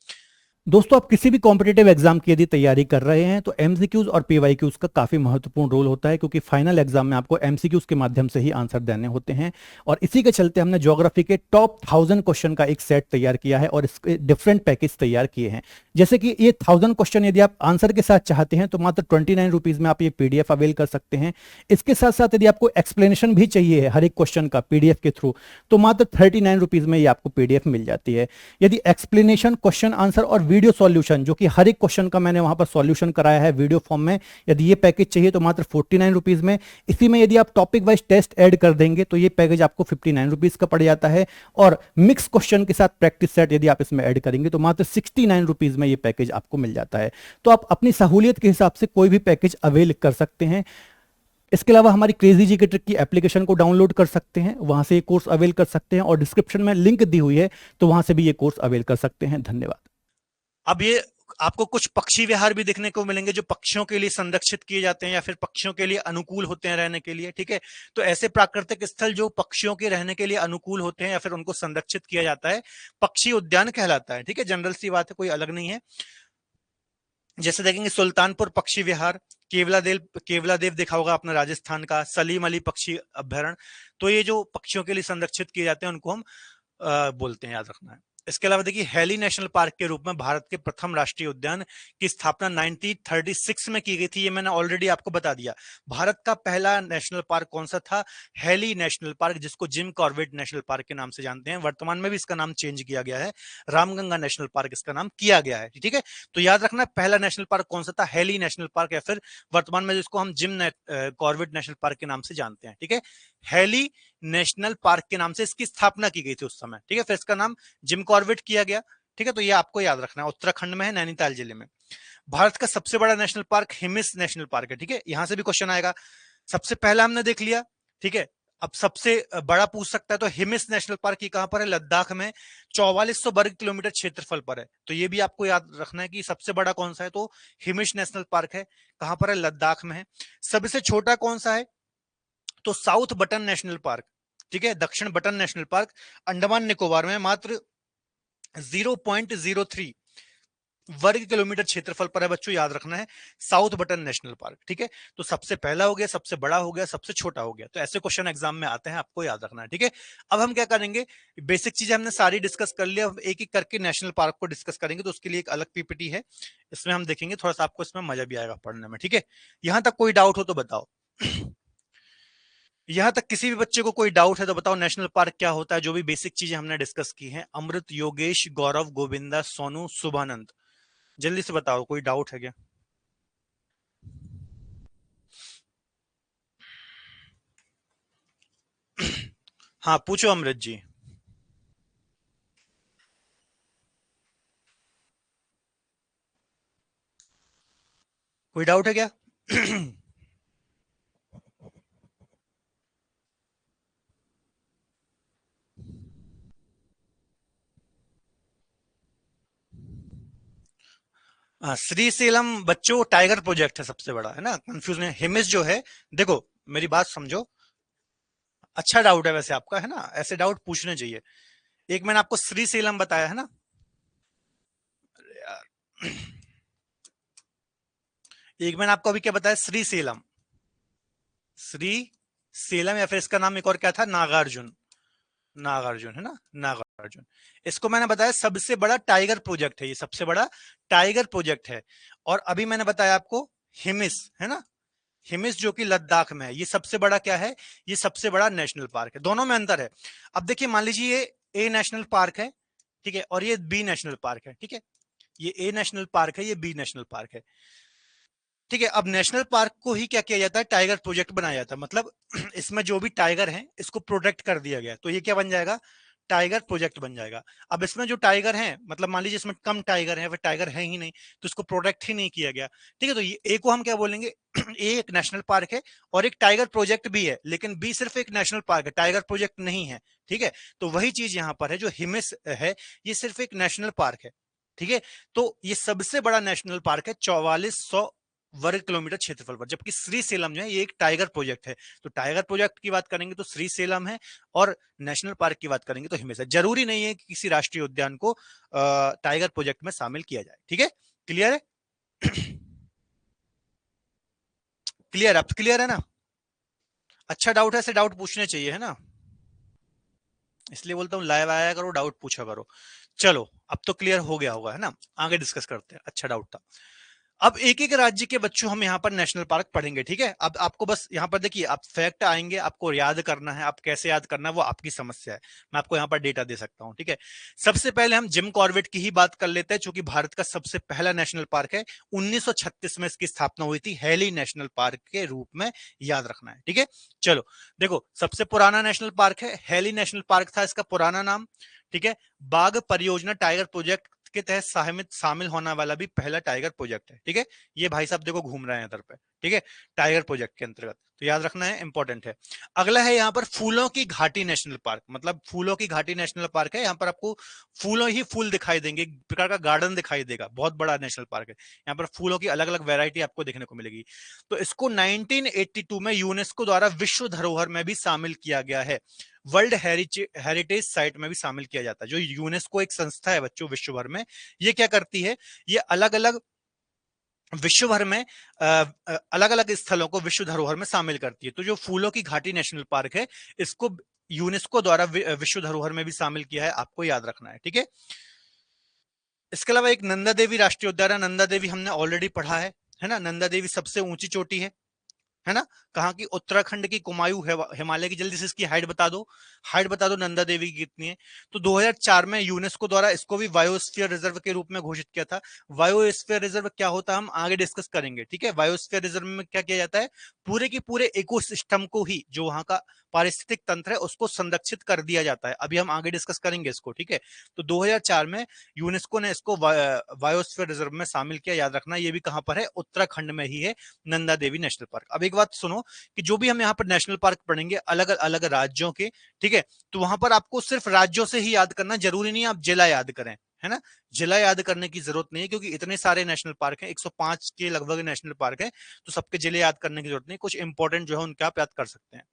दोस्तों आप किसी भी कॉम्पिटेटिव एग्जाम की यदि तैयारी कर रहे हैं तो एमसीक्यूज और पीवाईक्यूज का काफी महत्वपूर्ण रोल होता है, क्योंकि फाइनल एग्जाम में आपको एमसीक्यूज के माध्यम से ही आंसर देने होते हैं। और इसी के चलते हमने ज्योग्राफी के टॉप 1000 क्वेश्चन का एक सेट तैयार किया है और इसके डिफरेंट पैकेज तैयार किए हैं। जैसे कि ये 1000 क्वेश्चन यदि आप आंसर के साथ चाहते हैं तो मात्र 29 रुपीज में आप ये पीडीएफ अवेल कर सकते हैं। इसके साथ साथ यदि आपको एक्सप्लेनेशन भी चाहिए है हर एक क्वेश्चन का पीडीएफ के थ्रू, तो मात्र 39 रुपीज में ये आपको पीडीएफ मिल जाती है। यदि एक्सप्लेनेशन, क्वेश्चन आंसर और वीडियो सॉल्यूशन, जो कि हर एक क्वेश्चन का मैंने वहां पर सॉल्यूशन कराया है वीडियो फॉर्म में, यदि ये पैकेज चाहिए तो मात्र 49 रुपीज में। इसी में यदि आप टॉपिक वाइज टेस्ट ऐड कर देंगे तो ये पैकेज आपको 59 रुपीज का पड़ जाता है। और मिक्स क्वेश्चन के साथ प्रैक्टिस सेट यदि आप इसमें ऐड करेंगे तो मात्र 69 रुपीज में ये पैकेज आपको मिल जाता है। तो आप अपनी सहूलियत के हिसाब से कोई भी पैकेज अवेल कर सकते हैं। इसके अलावा हमारी क्रेजी जी के ट्रिक की एप्लीकेशन को डाउनलोड कर सकते हैं, वहां से ये कोर्स अवेल कर सकते हैं, और डिस्क्रिप्शन में लिंक दी हुई है तो वहां से भी ये कोर्स अवेल कर सकते हैं। धन्यवाद। अब ये आपको कुछ पक्षी विहार भी देखने को मिलेंगे जो पक्षियों के लिए संरक्षित किए जाते हैं या फिर पक्षियों के लिए अनुकूल होते हैं रहने के लिए। ठीक है, तो ऐसे प्राकृतिक स्थल जो पक्षियों के रहने के लिए अनुकूल होते हैं या फिर उनको संरक्षित किया जाता है, पक्षी उद्यान कहलाता है। ठीक है, जनरल सी बात है, कोई अलग नहीं है। जैसे देखेंगे सुल्तानपुर पक्षी विहार, केवलादेव देखा होगा अपना राजस्थान का, सलीम अली पक्षी अभ्यारण्य। तो ये जो पक्षियों के लिए संरक्षित किए जाते हैं उनको हम बोलते हैं, याद रखना है। इसके अलावा देखिए हैली नेशनल पार्क के रूप में भारत के प्रथम राष्ट्रीय उद्यान की स्थापना 1936 में की गई थी, ये मैंने ऑलरेडी आपको बता दिया। भारत का पहला नेशनल पार्क कौन सा था? हैली नेशनल पार्क, जिसको जिम कॉर्बेट नेशनल पार्क के नाम से जानते हैं। वर्तमान में भी इसका नाम चेंज किया गया है, रामगंगा नेशनल पार्क इसका नाम किया गया है। ठीक है, तो याद रखना पहला नेशनल पार्क कौन सा था? हैली नेशनल पार्क, या फिर वर्तमान में जिसको हम जिम कॉर्बेट नेशनल पार्क के नाम से जानते हैं। ठीक है, हैली नेशनल पार्क के नाम से इसकी स्थापना की गई थी उस समय। ठीक है, फिर इसका नाम जिम कॉर्बेट किया गया। ठीक है, तो ये आपको याद रखना है। उत्तराखंड में है, नैनीताल जिले में। भारत का सबसे बड़ा national park Hemis national park है। ठीक है, यहां से भी क्वेश्चन आएगा। सबसे पहला हमने देख लिया। ठीक है, अब सबसे बड़ा पूछ सकता है, तो हिमिस नेशनल पार्क कहां पर है? लद्दाख में, 4400 वर्ग किलोमीटर क्षेत्रफल पर है। तो ये भी आपको याद रखना है कि सबसे बड़ा कौन सा है, तो हिमिस नेशनल पार्क है। कहां पर है? लद्दाख में है। सबसे छोटा कौन सा है? तो साउथ बटन नेशनल पार्क। ठीक है, दक्षिण button national park Andaman Nicobar में, मात्र 0.03 वर्ग किलोमीटर क्षेत्रफल पर है। बच्चों याद रखना है, साउथ बटन नेशनल पार्क। ठीक है, तो सबसे पहला हो गया, सबसे बड़ा हो गया, सबसे छोटा हो गया। तो ऐसे क्वेश्चन एग्जाम में आते हैं, आपको याद रखना है। ठीक है, अब हम क्या करेंगे, बेसिक चीजें हमने सारी डिस्कस कर लिया, एक एक करके नेशनल पार्क को डिस्कस करेंगे। तो उसके लिए एक अलग पीपीटी है, इसमें हम देखेंगे, थोड़ा सा आपको इसमें मजा भी आएगा पढ़ने में। ठीक है, यहां तक कोई डाउट हो तो बताओ। यहां तक किसी भी बच्चे को कोई डाउट है तो बताओ, नेशनल पार्क क्या होता है? जो भी बेसिक चीजें हमने डिस्कस की हैं। अमृत, योगेश, गौरव, गोविंदा, सोनू, शुभानंद, जल्दी से बताओ, कोई डाउट है क्या? हाँ पूछो अमृत जी। कोई डाउट है क्या? श्रीसेलम बच्चों टाइगर प्रोजेक्ट है, सबसे बड़ा है ना, कंफ्यूज नहीं। हिमिस जो है, देखो मेरी बात समझो, अच्छा डाउट है वैसे आपका, है ना, ऐसे डाउट पूछने चाहिए। एक मैंने आपको श्रीसेलम बताया है ना यार, एक मैंने आपको अभी क्या बताया, श्रीसेलम, श्री सेलम, या फिर इसका नाम एक और क्या था, नागार्जुन, नागार्जुन है ना, नागार्जुन। इसको मैंने बताया सबसे बड़ा टाइगर प्रोजेक्ट है, ये सबसे बड़ा टाइगर प्रोजेक्ट है। और अभी मैंने बताया आपको हिमिस, है ना, हिमिस जो कि लद्दाख में है, ये सबसे बड़ा क्या है, ये सबसे बड़ा नेशनल पार्क है। दोनों में अंतर है। अब देखिए, मान लीजिए ये ए नेशनल पार्क है, ठीक है, और ये बी नेशनल पार्क है। ठीक है, ये ए नेशनल पार्क है, ये बी नेशनल पार्क है। ठीक है, अब नेशनल पार्क को ही क्या किया जाता है, टाइगर प्रोजेक्ट बनाया जाता है। मतलब इसमें जो भी टाइगर है इसको प्रोटेक्ट कर दिया गया, तो ये क्या बन जाएगा, टाइगर प्रोजेक्ट बन जाएगा। अब इसमें जो टाइगर हैं, मतलब मान लीजिए इसमें कम टाइगर है, फिर टाइगर है ही नहीं, तो इसको प्रोटेक्ट ही नहीं किया गया, ठीक है। तो ये ए को हम क्या बोलेंगे, ए एक नेशनल पार्क है और एक टाइगर प्रोजेक्ट भी है, लेकिन बी सिर्फ एक नेशनल पार्क है, टाइगर प्रोजेक्ट नहीं है, ठीक है। तो वही चीज यहां पर है, जो हिमिस है ये सिर्फ एक नेशनल पार्क है, ठीक है। तो ये सबसे बड़ा नेशनल पार्क है 4400 वर्ग किलोमीटर क्षेत्रफल पर, जबकि श्री सेलम जो है ये एक टाइगर प्रोजेक्ट है। तो टाइगर प्रोजेक्ट की बात करेंगे तो श्री सेलम है, और नेशनल पार्क की बात करेंगे तो हिमिस है। जरूरी नहीं है कि किसी राष्ट्रीय उद्यान को टाइगर प्रोजेक्ट में शामिल किया जाए, ठीक है। क्लियर है? क्लियर, अब क्लियर है ना? अच्छा डाउट है, ऐसे डाउट पूछने चाहिए, है ना, इसलिए बोलता हूँ लाइव आया करो, डाउट पूछा करो। चलो अब तो क्लियर हो गया होगा, है ना। आगे डिस्कस करते हैं, अच्छा डाउट था। अब एक एक राज्य के बच्चों हम यहाँ पर नेशनल पार्क पढ़ेंगे, ठीक है। अब आपको बस यहाँ पर देखिए, आप फैक्ट आएंगे, आपको याद करना है, आप कैसे याद करना है वो आपकी समस्या है, मैं आपको यहाँ पर डेटा दे सकता हूँ, ठीक है। सबसे पहले हम जिम कॉर्बेट की ही बात कर लेते हैं, जो कि भारत का सबसे पहला नेशनल पार्क है। 1936 में इसकी स्थापना हुई थी हैली नेशनल पार्क के रूप में, याद रखना है, ठीक है। चलो देखो, सबसे पुराना नेशनल पार्क है, हैली नेशनल पार्क था इसका पुराना नाम, ठीक है। बाघ परियोजना टाइगर प्रोजेक्ट के तहत शामिल होने वाला भी पहला टाइगर प्रोजेक्ट है, ठीक है। ये भाई साहब देखो घूम रहे हैं इधर पे, ठीक है, टाइगर प्रोजेक्ट के अंतर्गत, तो याद रखना है, इंपॉर्टेंट है। अगला है यहाँ पर फूलों की घाटी नेशनल पार्क, मतलब फूलों की घाटी नेशनल पार्क है, यहाँ पर आपको फूलों ही फूल दिखाई देंगे, एक प्रकार का गार्डन दिखाई देगा, बहुत बड़ा नेशनल पार्क है, यहाँ पर फूलों की अलग अलग वेरायटी आपको देखने को मिलेगी। तो इसको 1982 में यूनेस्को द्वारा विश्व धरोहर में भी शामिल किया गया है, वर्ल्ड हेरिटेज साइट में भी शामिल किया जाता है। जो यूनेस्को एक संस्था है बच्चों विश्व भर में, ये क्या करती है, ये अलग अलग विश्व भर में अलग अलग स्थलों को विश्व धरोहर में शामिल करती है। तो जो फूलों की घाटी नेशनल पार्क है, इसको यूनेस्को द्वारा विश्व धरोहर में भी शामिल किया है, आपको याद रखना है, ठीक है। इसके अलावा एक नंदा देवी राष्ट्रीय उद्यान है, नंदा देवी हमने ऑलरेडी पढ़ा है ना। नंदा देवी सबसे ऊंची चोटी है ना, कहाँ की, उत्तराखंड की कुमायूं हिमालय की। जल्दी से इसकी हाइट बता दो, हाइट बता दो नंदा देवी की कितनी है। तो 2004 में यूनेस्को द्वारा इसको भी बायोस्फीयर रिजर्व के रूप में घोषित किया था। बायोस्फीयर रिजर्व क्या होता है हम आगे डिस्कस करेंगे, ठीक है। बायोस्फीयर रिजर्व में क्या किया जाता है, पूरे की पूरे इकोसिस्टम को ही, जो वहां का पारिस्थितिक तंत्र है उसको संरक्षित कर दिया जाता है। अभी हम आगे डिस्कस करेंगे इसको, ठीक है। तो 2004 में यूनेस्को ने इसको बायोस्फीयर रिजर्व में शामिल किया, याद रखना। ये भी कहां पर है, उत्तराखंड में ही है, नंदा देवी नेशनल पार्क। अब एक बात सुनो, कि जो भी हम यहाँ पर नेशनल पार्क पढ़ेंगे अलग अलग राज्यों के, ठीक है, तो वहां पर आपको सिर्फ राज्यों से ही याद करना, जरूरी नहीं आप जिला याद करें, है ना। जिला याद करने की जरूरत नहीं है, क्योंकि इतने सारे नेशनल पार्क हैं, 105 के लगभग नेशनल पार्क हैं, तो सबके जिले याद करने की जरूरत नहीं, कुछ इंपॉर्टेंट जो है उनके आप याद कर सकते हैं,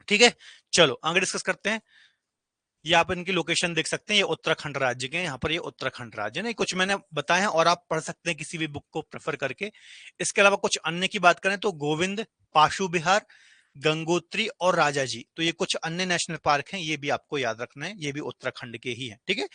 ठीक है। चलो आगे डिस्कस करते हैं। ये आप इनकी लोकेशन देख सकते हैं, ये उत्तराखंड राज्य के, यहाँ पर ये उत्तराखंड राज्य नहीं, कुछ मैंने बताए हैं और आप पढ़ सकते हैं किसी भी बुक को प्रेफर करके। इसके अलावा कुछ अन्य की बात करें तो गोविंद, पाशु विहार, गंगोत्री और राजा जी, तो ये कुछ अन्य नेशनल पार्क हैं, ये भी आपको याद रखना है, ये भी उत्तराखंड के ही हैं, ठीक है।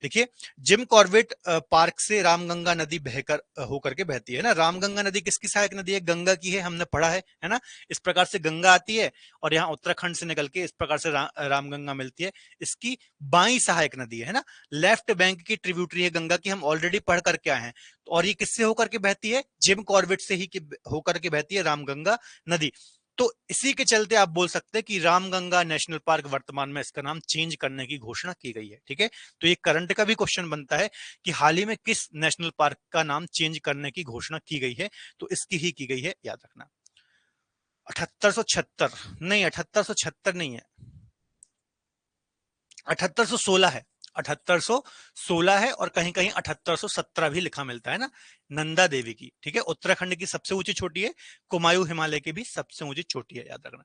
देखिए, जिम कॉर्बेट पार्क से रामगंगा नदी बहकर होकर के बहती है ना। रामगंगा नदी किसकी सहायक नदी है, गंगा की है, हमने पढ़ा है ना। इस प्रकार से गंगा आती है और यहाँ उत्तराखंड से निकल के इस प्रकार से रामगंगा मिलती है, इसकी बाई सहायक नदी है ना। लेफ्ट बैंक की ट्रिब्यूटरी है गंगा की, हम ऑलरेडी पढ़ करके आए हैं। और ये किससे होकर के बहती है, जिम कॉर्बेट से ही होकर के बहती है रामगंगा नदी। तो इसी के चलते आप बोल सकते हैं कि रामगंगा नेशनल पार्क वर्तमान में इसका नाम चेंज करने की घोषणा की गई है, ठीक है। तो ये करंट का भी क्वेश्चन बनता है कि हाल ही में किस नेशनल पार्क का नाम चेंज करने की घोषणा की गई है, तो इसकी ही की गई है, याद रखना। 7876 नहीं, 7876 नहीं है, 7816 है, 7816 है, और कहीं कहीं 7817 भी लिखा मिलता है ना, नंदा देवी की, ठीक है। उत्तराखंड की सबसे ऊंची चोटी है, कुमायूं हिमालय की भी सबसे ऊंची चोटी है, याद रखना।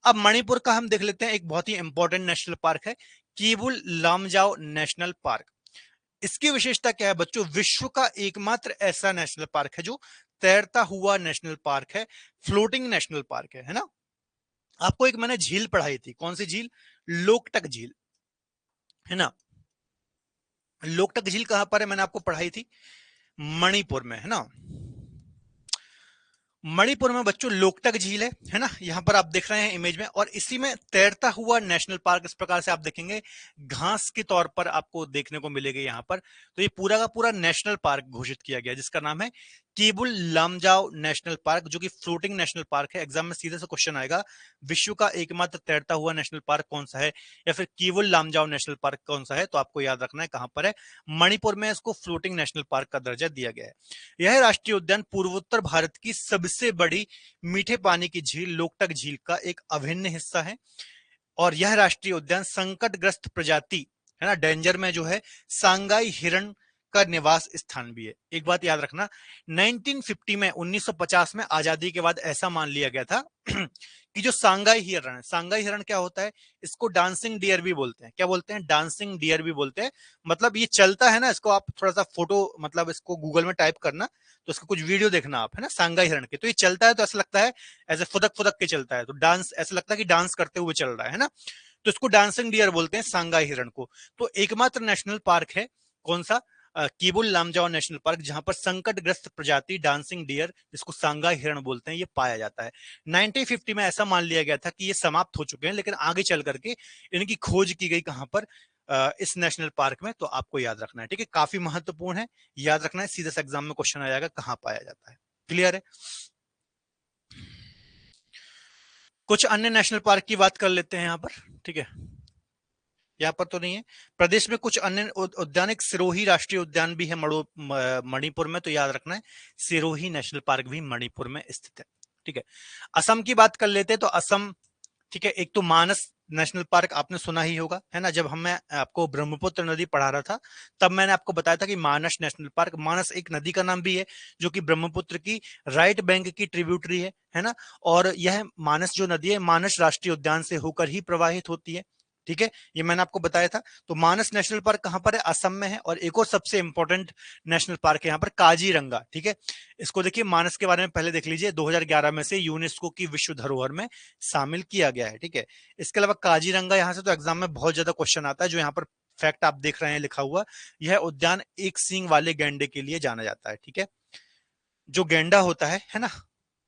अब मणिपुर का हम देख लेते हैं, एक बहुत ही इंपॉर्टेंट नेशनल पार्क है, कीबुल लामजाओ नेशनल पार्क। इसकी विशेषता क्या है बच्चों, विश्व का एकमात्र ऐसा नेशनल पार्क है जो तैरता हुआ नेशनल पार्क है, फ्लोटिंग नेशनल पार्क है ना। आपको एक मैंने झील पढ़ाई थी, कौन सी झील, लोकटक झील, है ना। लोकटक झील कहां पर है, मैंने आपको पढ़ाई थी, मणिपुर में, है ना। मणिपुर में बच्चों लोकटक झील है ना, यहां पर आप देख रहे हैं इमेज में, और इसी में तैरता हुआ नेशनल पार्क, इस प्रकार से आप देखेंगे घास के तौर पर आपको देखने को मिलेगा यहाँ पर। तो ये पूरा का पूरा नेशनल पार्क घोषित किया गया, जिसका नाम है केबुल लामजाओ नेशनल पार्क, जो कि फ्लोटिंग नेशनल पार्क है। एग्जाम में सीधे से क्वेश्चन आएगा, विश्व का एकमात्र तैरता हुआ नेशनल पार्क कौन सा है, या फिर केबुल लामजाओ नेशनल पार्क कौन सा है, तो आपको याद रखना है कहां पर है। मणिपुर में इसको फ्लोटिंग नेशनल पार्क का दर्जा दिया गया है। यह राष्ट्रीय उद्यान पूर्वोत्तर भारत की सबसे बड़ी मीठे पानी की झील लोकटक झील का एक अभिन्न हिस्सा है। और यह राष्ट्रीय उद्यान संकटग्रस्त प्रजाति है ना, डेंजर में जो है, सांगाई हिरण का निवास स्थान भी है। एक बात याद रखना, 1950 में 1950 में आजादी के बाद ऐसा मान लिया गया था कि जो सांगाई हिरण है, सांगाई हिरण क्या होता है, इसको डांसिंग डियर भी बोलते हैं। क्या बोलते हैं? डांसिंग डियर भी बोलते हैं। मतलब ये चलता है ना, इसको आप थोड़ा सा फोटो, मतलब इसको गूगल में टाइप करना, तो इसको कुछ वीडियो देखना आप, है ना, सांगाई हिरण के। तो ये चलता है तो ऐसा लगता है ऐसे फुदक फुदक के चलता है, तो डांस ऐसा लगता है कि डांस करते हुए चल रहा है ना, तो इसको डांसिंग डियर बोलते हैं सांगाई हिरण को। तो एकमात्र नेशनल पार्क है कौन सा, केबुल लामजाओ नेशनल पार्क, जहां पर संकटग्रस्त प्रजाति डांसिंग डियर, जिसको सांगाई हिरण बोलते हैं, ये पाया जाता है। 1950 में ऐसा मान लिया गया था कि ये समाप्त हो चुके हैं, लेकिन आगे चल करके इनकी खोज की गई कहां पर, इस नेशनल पार्क में। तो आपको याद रखना है, ठीक है, काफी महत्वपूर्ण है, याद रखना है, सीधे से एग्जाम में क्वेश्चन आ जाएगा कहां पाया जाता है। क्लियर है? कुछ अन्य नेशनल पार्क की बात कर लेते हैं यहां पर, ठीक है, यहाँ पर तो नहीं है। प्रदेश में कुछ अन्य उद्यान, एक सिरोही राष्ट्रीय उद्यान भी है मणिपुर में, तो याद रखना है सिरोही नेशनल पार्क भी मणिपुर में स्थित है, ठीक है। असम की बात कर लेते हैं, तो असम, ठीक है, एक तो मानस नेशनल पार्क आपने सुना ही होगा, है ना, जब मैं आपको ब्रह्मपुत्र नदी पढ़ा रहा था तब मैंने आपको बताया था कि मानस नेशनल पार्क, मानस एक नदी का नाम भी है जो कि ब्रह्मपुत्र की राइट बैंक की ट्रिब्यूटरी है ना, और यह मानस जो नदी है मानस राष्ट्रीय उद्यान से होकर ही प्रवाहित होती है, ठीक है, ये मैंने आपको बताया था। तो मानस नेशनल पार्क कहां पर है? असम में है। और एक और सबसे इंपॉर्टेंट नेशनल पार्क है यहाँ पर, काजीरंगा, ठीक है। इसको देखिए, मानस के बारे में पहले देख लीजिए, 2011 में से यूनेस्को की विश्व धरोहर में शामिल किया गया है, ठीक है। इसके अलावा काजीरंगा, यहाँ से तो एग्जाम में बहुत ज्यादा क्वेश्चन आता है, जो यहाँ पर फैक्ट आप देख रहे हैं लिखा हुआ, यह उद्यान एक सींग वाले गैंडे के लिए जाना जाता है, ठीक है। जो गैंडा होता है ना,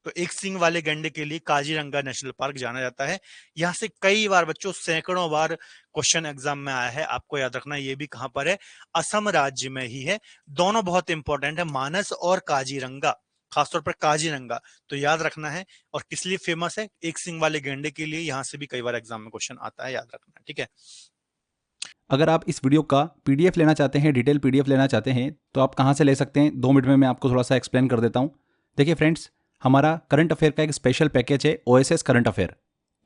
तो एक सींग वाले गैंडे के लिए काजीरंगा नेशनल पार्क जाना जाता है। यहां से कई बार बच्चों, सैकड़ों बार क्वेश्चन एग्जाम में आया है, आपको याद रखना है, ये भी कहां पर है? असम राज्य में ही है। दोनों बहुत इंपॉर्टेंट है, मानस और काजीरंगा, खासतौर पर काजीरंगा, तो याद रखना है। और किस लिए फेमस है? एक सींग वाले गैंडे के लिए। यहां से भी कई बार एग्जाम में क्वेश्चन आता है, याद रखना है, ठीक है। अगर आप इस वीडियो का पीडीएफ लेना चाहते हैं, डिटेल पीडीएफ लेना चाहते हैं, तो आप कहाँ से ले सकते हैं? 2 मिनट में मैं आपको थोड़ा सा एक्सप्लेन कर देता हूँ। देखिए फ्रेंड्स, हमारा करंट अफेयर का एक स्पेशल पैकेज है, ओएसएस करंट अफेयर।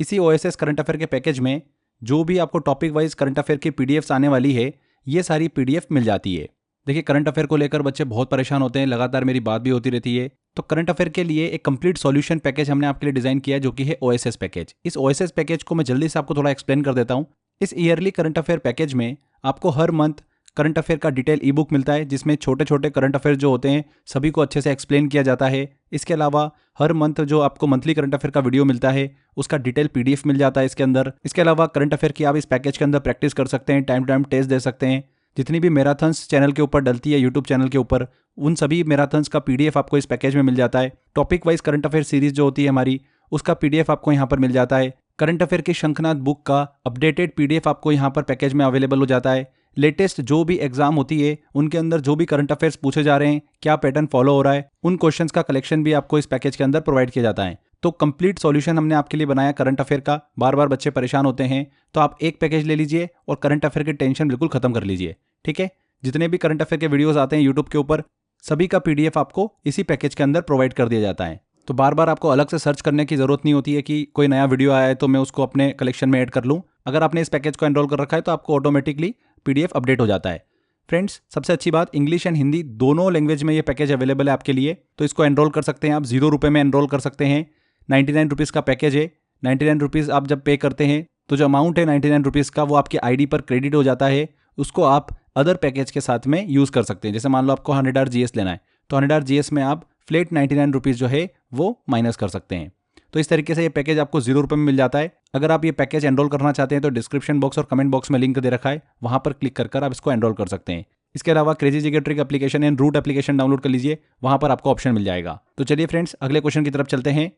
इसी ओएसएस करंट अफेयर के पैकेज में जो भी आपको टॉपिक वाइज करंट अफेयर की पीडीएफ्स आने वाली है, ये सारी पीडीएफ मिल जाती है। देखिए, करंट अफेयर को लेकर बच्चे बहुत परेशान होते हैं, लगातार मेरी बात भी होती रहती है। तो करंट अफेयर के लिए एक कंप्लीट सॉल्यूशन पैकेज हमने आपके लिए डिजाइन किया है, जो कि है ओएसएस पैकेज। इस ओएसएस पैकेज को मैं जल्दी से आपको थोड़ा एक्सप्लेन कर देता हूँ। इस ईयरली करंट अफेयर पैकेज में आपको हर मंथ करंट अफेयर का डिटेल ई बुक मिलता है, जिसमें छोटे छोटे करंट अफेयर जो होते हैं सभी को अच्छे से एक्सप्लेन किया जाता है। इसके अलावा हर मंथ जो आपको मंथली करंट अफेयर का वीडियो मिलता है, उसका डिटेल पीडीएफ मिल जाता है इसके अंदर। इसके अलावा करंट अफेयर की आप इस पैकेज के अंदर प्रैक्टिस कर सकते हैं, टाइम टू टाइम टेस्ट दे सकते हैं। जितनी भी मैराथन्स चैनल के ऊपर डलती है, यूट्यूब चैनल के ऊपर, उन सभी मैराथन्स का पीडीएफ आपको इस पैकेज में मिल जाता है। Topic wise current affair series जो होती है हमारी, उसका पीडीएफ आपको यहाँ पर मिल जाता है। करंट अफेयर की शंखनाद बुक का अपडेटेड पीडीएफ आपको यहाँ पर पैकेज में अवेलेबल हो जाता है। लेटेस्ट जो भी एग्जाम होती है उनके अंदर जो भी करंट अफेयर्स पूछे जा रहे हैं, क्या पैटर्न फॉलो हो रहा है, उन क्वेश्चंस का कलेक्शन भी आपको इस पैकेज के अंदर प्रोवाइड किया जाता है। तो कंप्लीट सॉल्यूशन हमने आपके लिए बनाया करंट अफेयर का। बार बार बच्चे परेशान होते हैं, तो आप एक पैकेज ले लीजिए और करंट अफेयर की टेंशन बिल्कुल खत्म कर लीजिए, ठीक है। जितने भी करंट अफेयर के वीडियोस आते हैं यूट्यूब के ऊपर, सभी का पीडीएफ आपको इसी पैकेज के अंदर प्रोवाइड कर दिया जाता है। तो बार बार आपको अलग से सर्च करने की जरूरत नहीं होती है कि कोई नया वीडियो आया है तो मैं उसको अपने कलेक्शन में ऐड कर लूँ। अगर आपने इस पैकेज को एनरोल कर रखा है तो आपको ऑटोमेटिकली पीडीएफ अपडेट हो जाता है। फ्रेंड्स, सबसे अच्छी बात, इंग्लिश एंड हिंदी दोनों लैंग्वेज में ये पैकेज अवेलेबल है आपके लिए। तो इसको एनरोल कर सकते हैं आप, 0 रुपये में एनरोल कर सकते हैं। 99 रुपीज़ का पैकेज है। 99 रुपीज़ आप जब पे करते हैं तो जो अमाउंट है 99 रुपीज़ का, वो आपकी आईडी पर क्रेडिट हो जाता है। उसको आप अदर पैकेज के साथ में यूज़ कर सकते हैं। जैसे मान लो आपको 100 आवर जीएस लेना है, तो 100 आवर जीएस में आप फ्लैट 99 रुपीज़ जो है वो माइनस कर सकते हैं। तो इस तरीके से ये पैकेज आपको 0 रुपये में मिल जाता है। अगर आप ये पैकेज एनरोल करना चाहते हैं तो डिस्क्रिप्शन बॉक्स और कमेंट बॉक्स में लिंक दे रखा है, वहाँ पर क्लिक कर आप इसको एनरोल कर सकते हैं। इसके अलावा crazy GK trick application and root application download कर लीजिए, वहाँ पर आपको ऑप्शन मिल जाएगा। तो चलिए फ्रेंड्स, अगले क्वेश्चन की तरफ चलते हैं।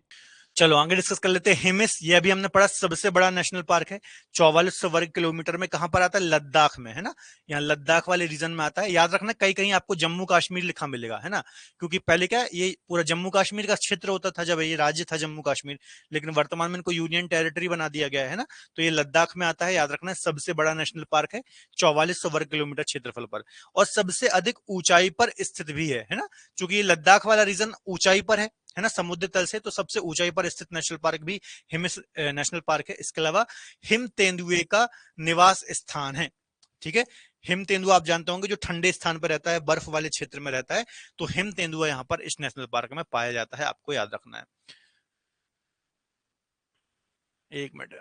चलो आगे डिस्कस कर लेते हैं हिमिस। ये अभी हमने पढ़ा सबसे बड़ा नेशनल पार्क है, 4400 वर्ग किलोमीटर में। कहां पर आता है? लद्दाख में, है ना। यहाँ लद्दाख वाले रीजन में आता है। याद रखना कहीं कहीं आपको जम्मू कश्मीर लिखा मिलेगा, है ना, क्योंकि पहले क्या ये पूरा जम्मू कश्मीर का क्षेत्र होता था जब ये राज्य था जम्मू कश्मीर, लेकिन वर्तमान में इनको यूनियन टेरिटरी बना दिया गया है ना। तो ये लद्दाख में आता है। याद रखना सबसे बड़ा नेशनल पार्क है, 4400 वर्ग किलोमीटर क्षेत्रफल पर, और सबसे अधिक ऊंचाई पर स्थित भी है ना। चूंकि ये लद्दाख वाला रीजन ऊंचाई पर है ना, समुद्र तल से, तो सबसे ऊंचाई पर स्थित नेशनल पार्क भी हिमिस नेशनल पार्क है। इसके अलावा हिम तेंदुए का निवास स्थान है। ठीक है, हिम तेंदुआ आप जानते होंगे जो ठंडे स्थान पर रहता है, बर्फ वाले क्षेत्र में रहता है, तो हिम तेंदुआ यहाँ पर इस नेशनल पार्क में पाया जाता है, आपको याद रखना है। एक मिनट,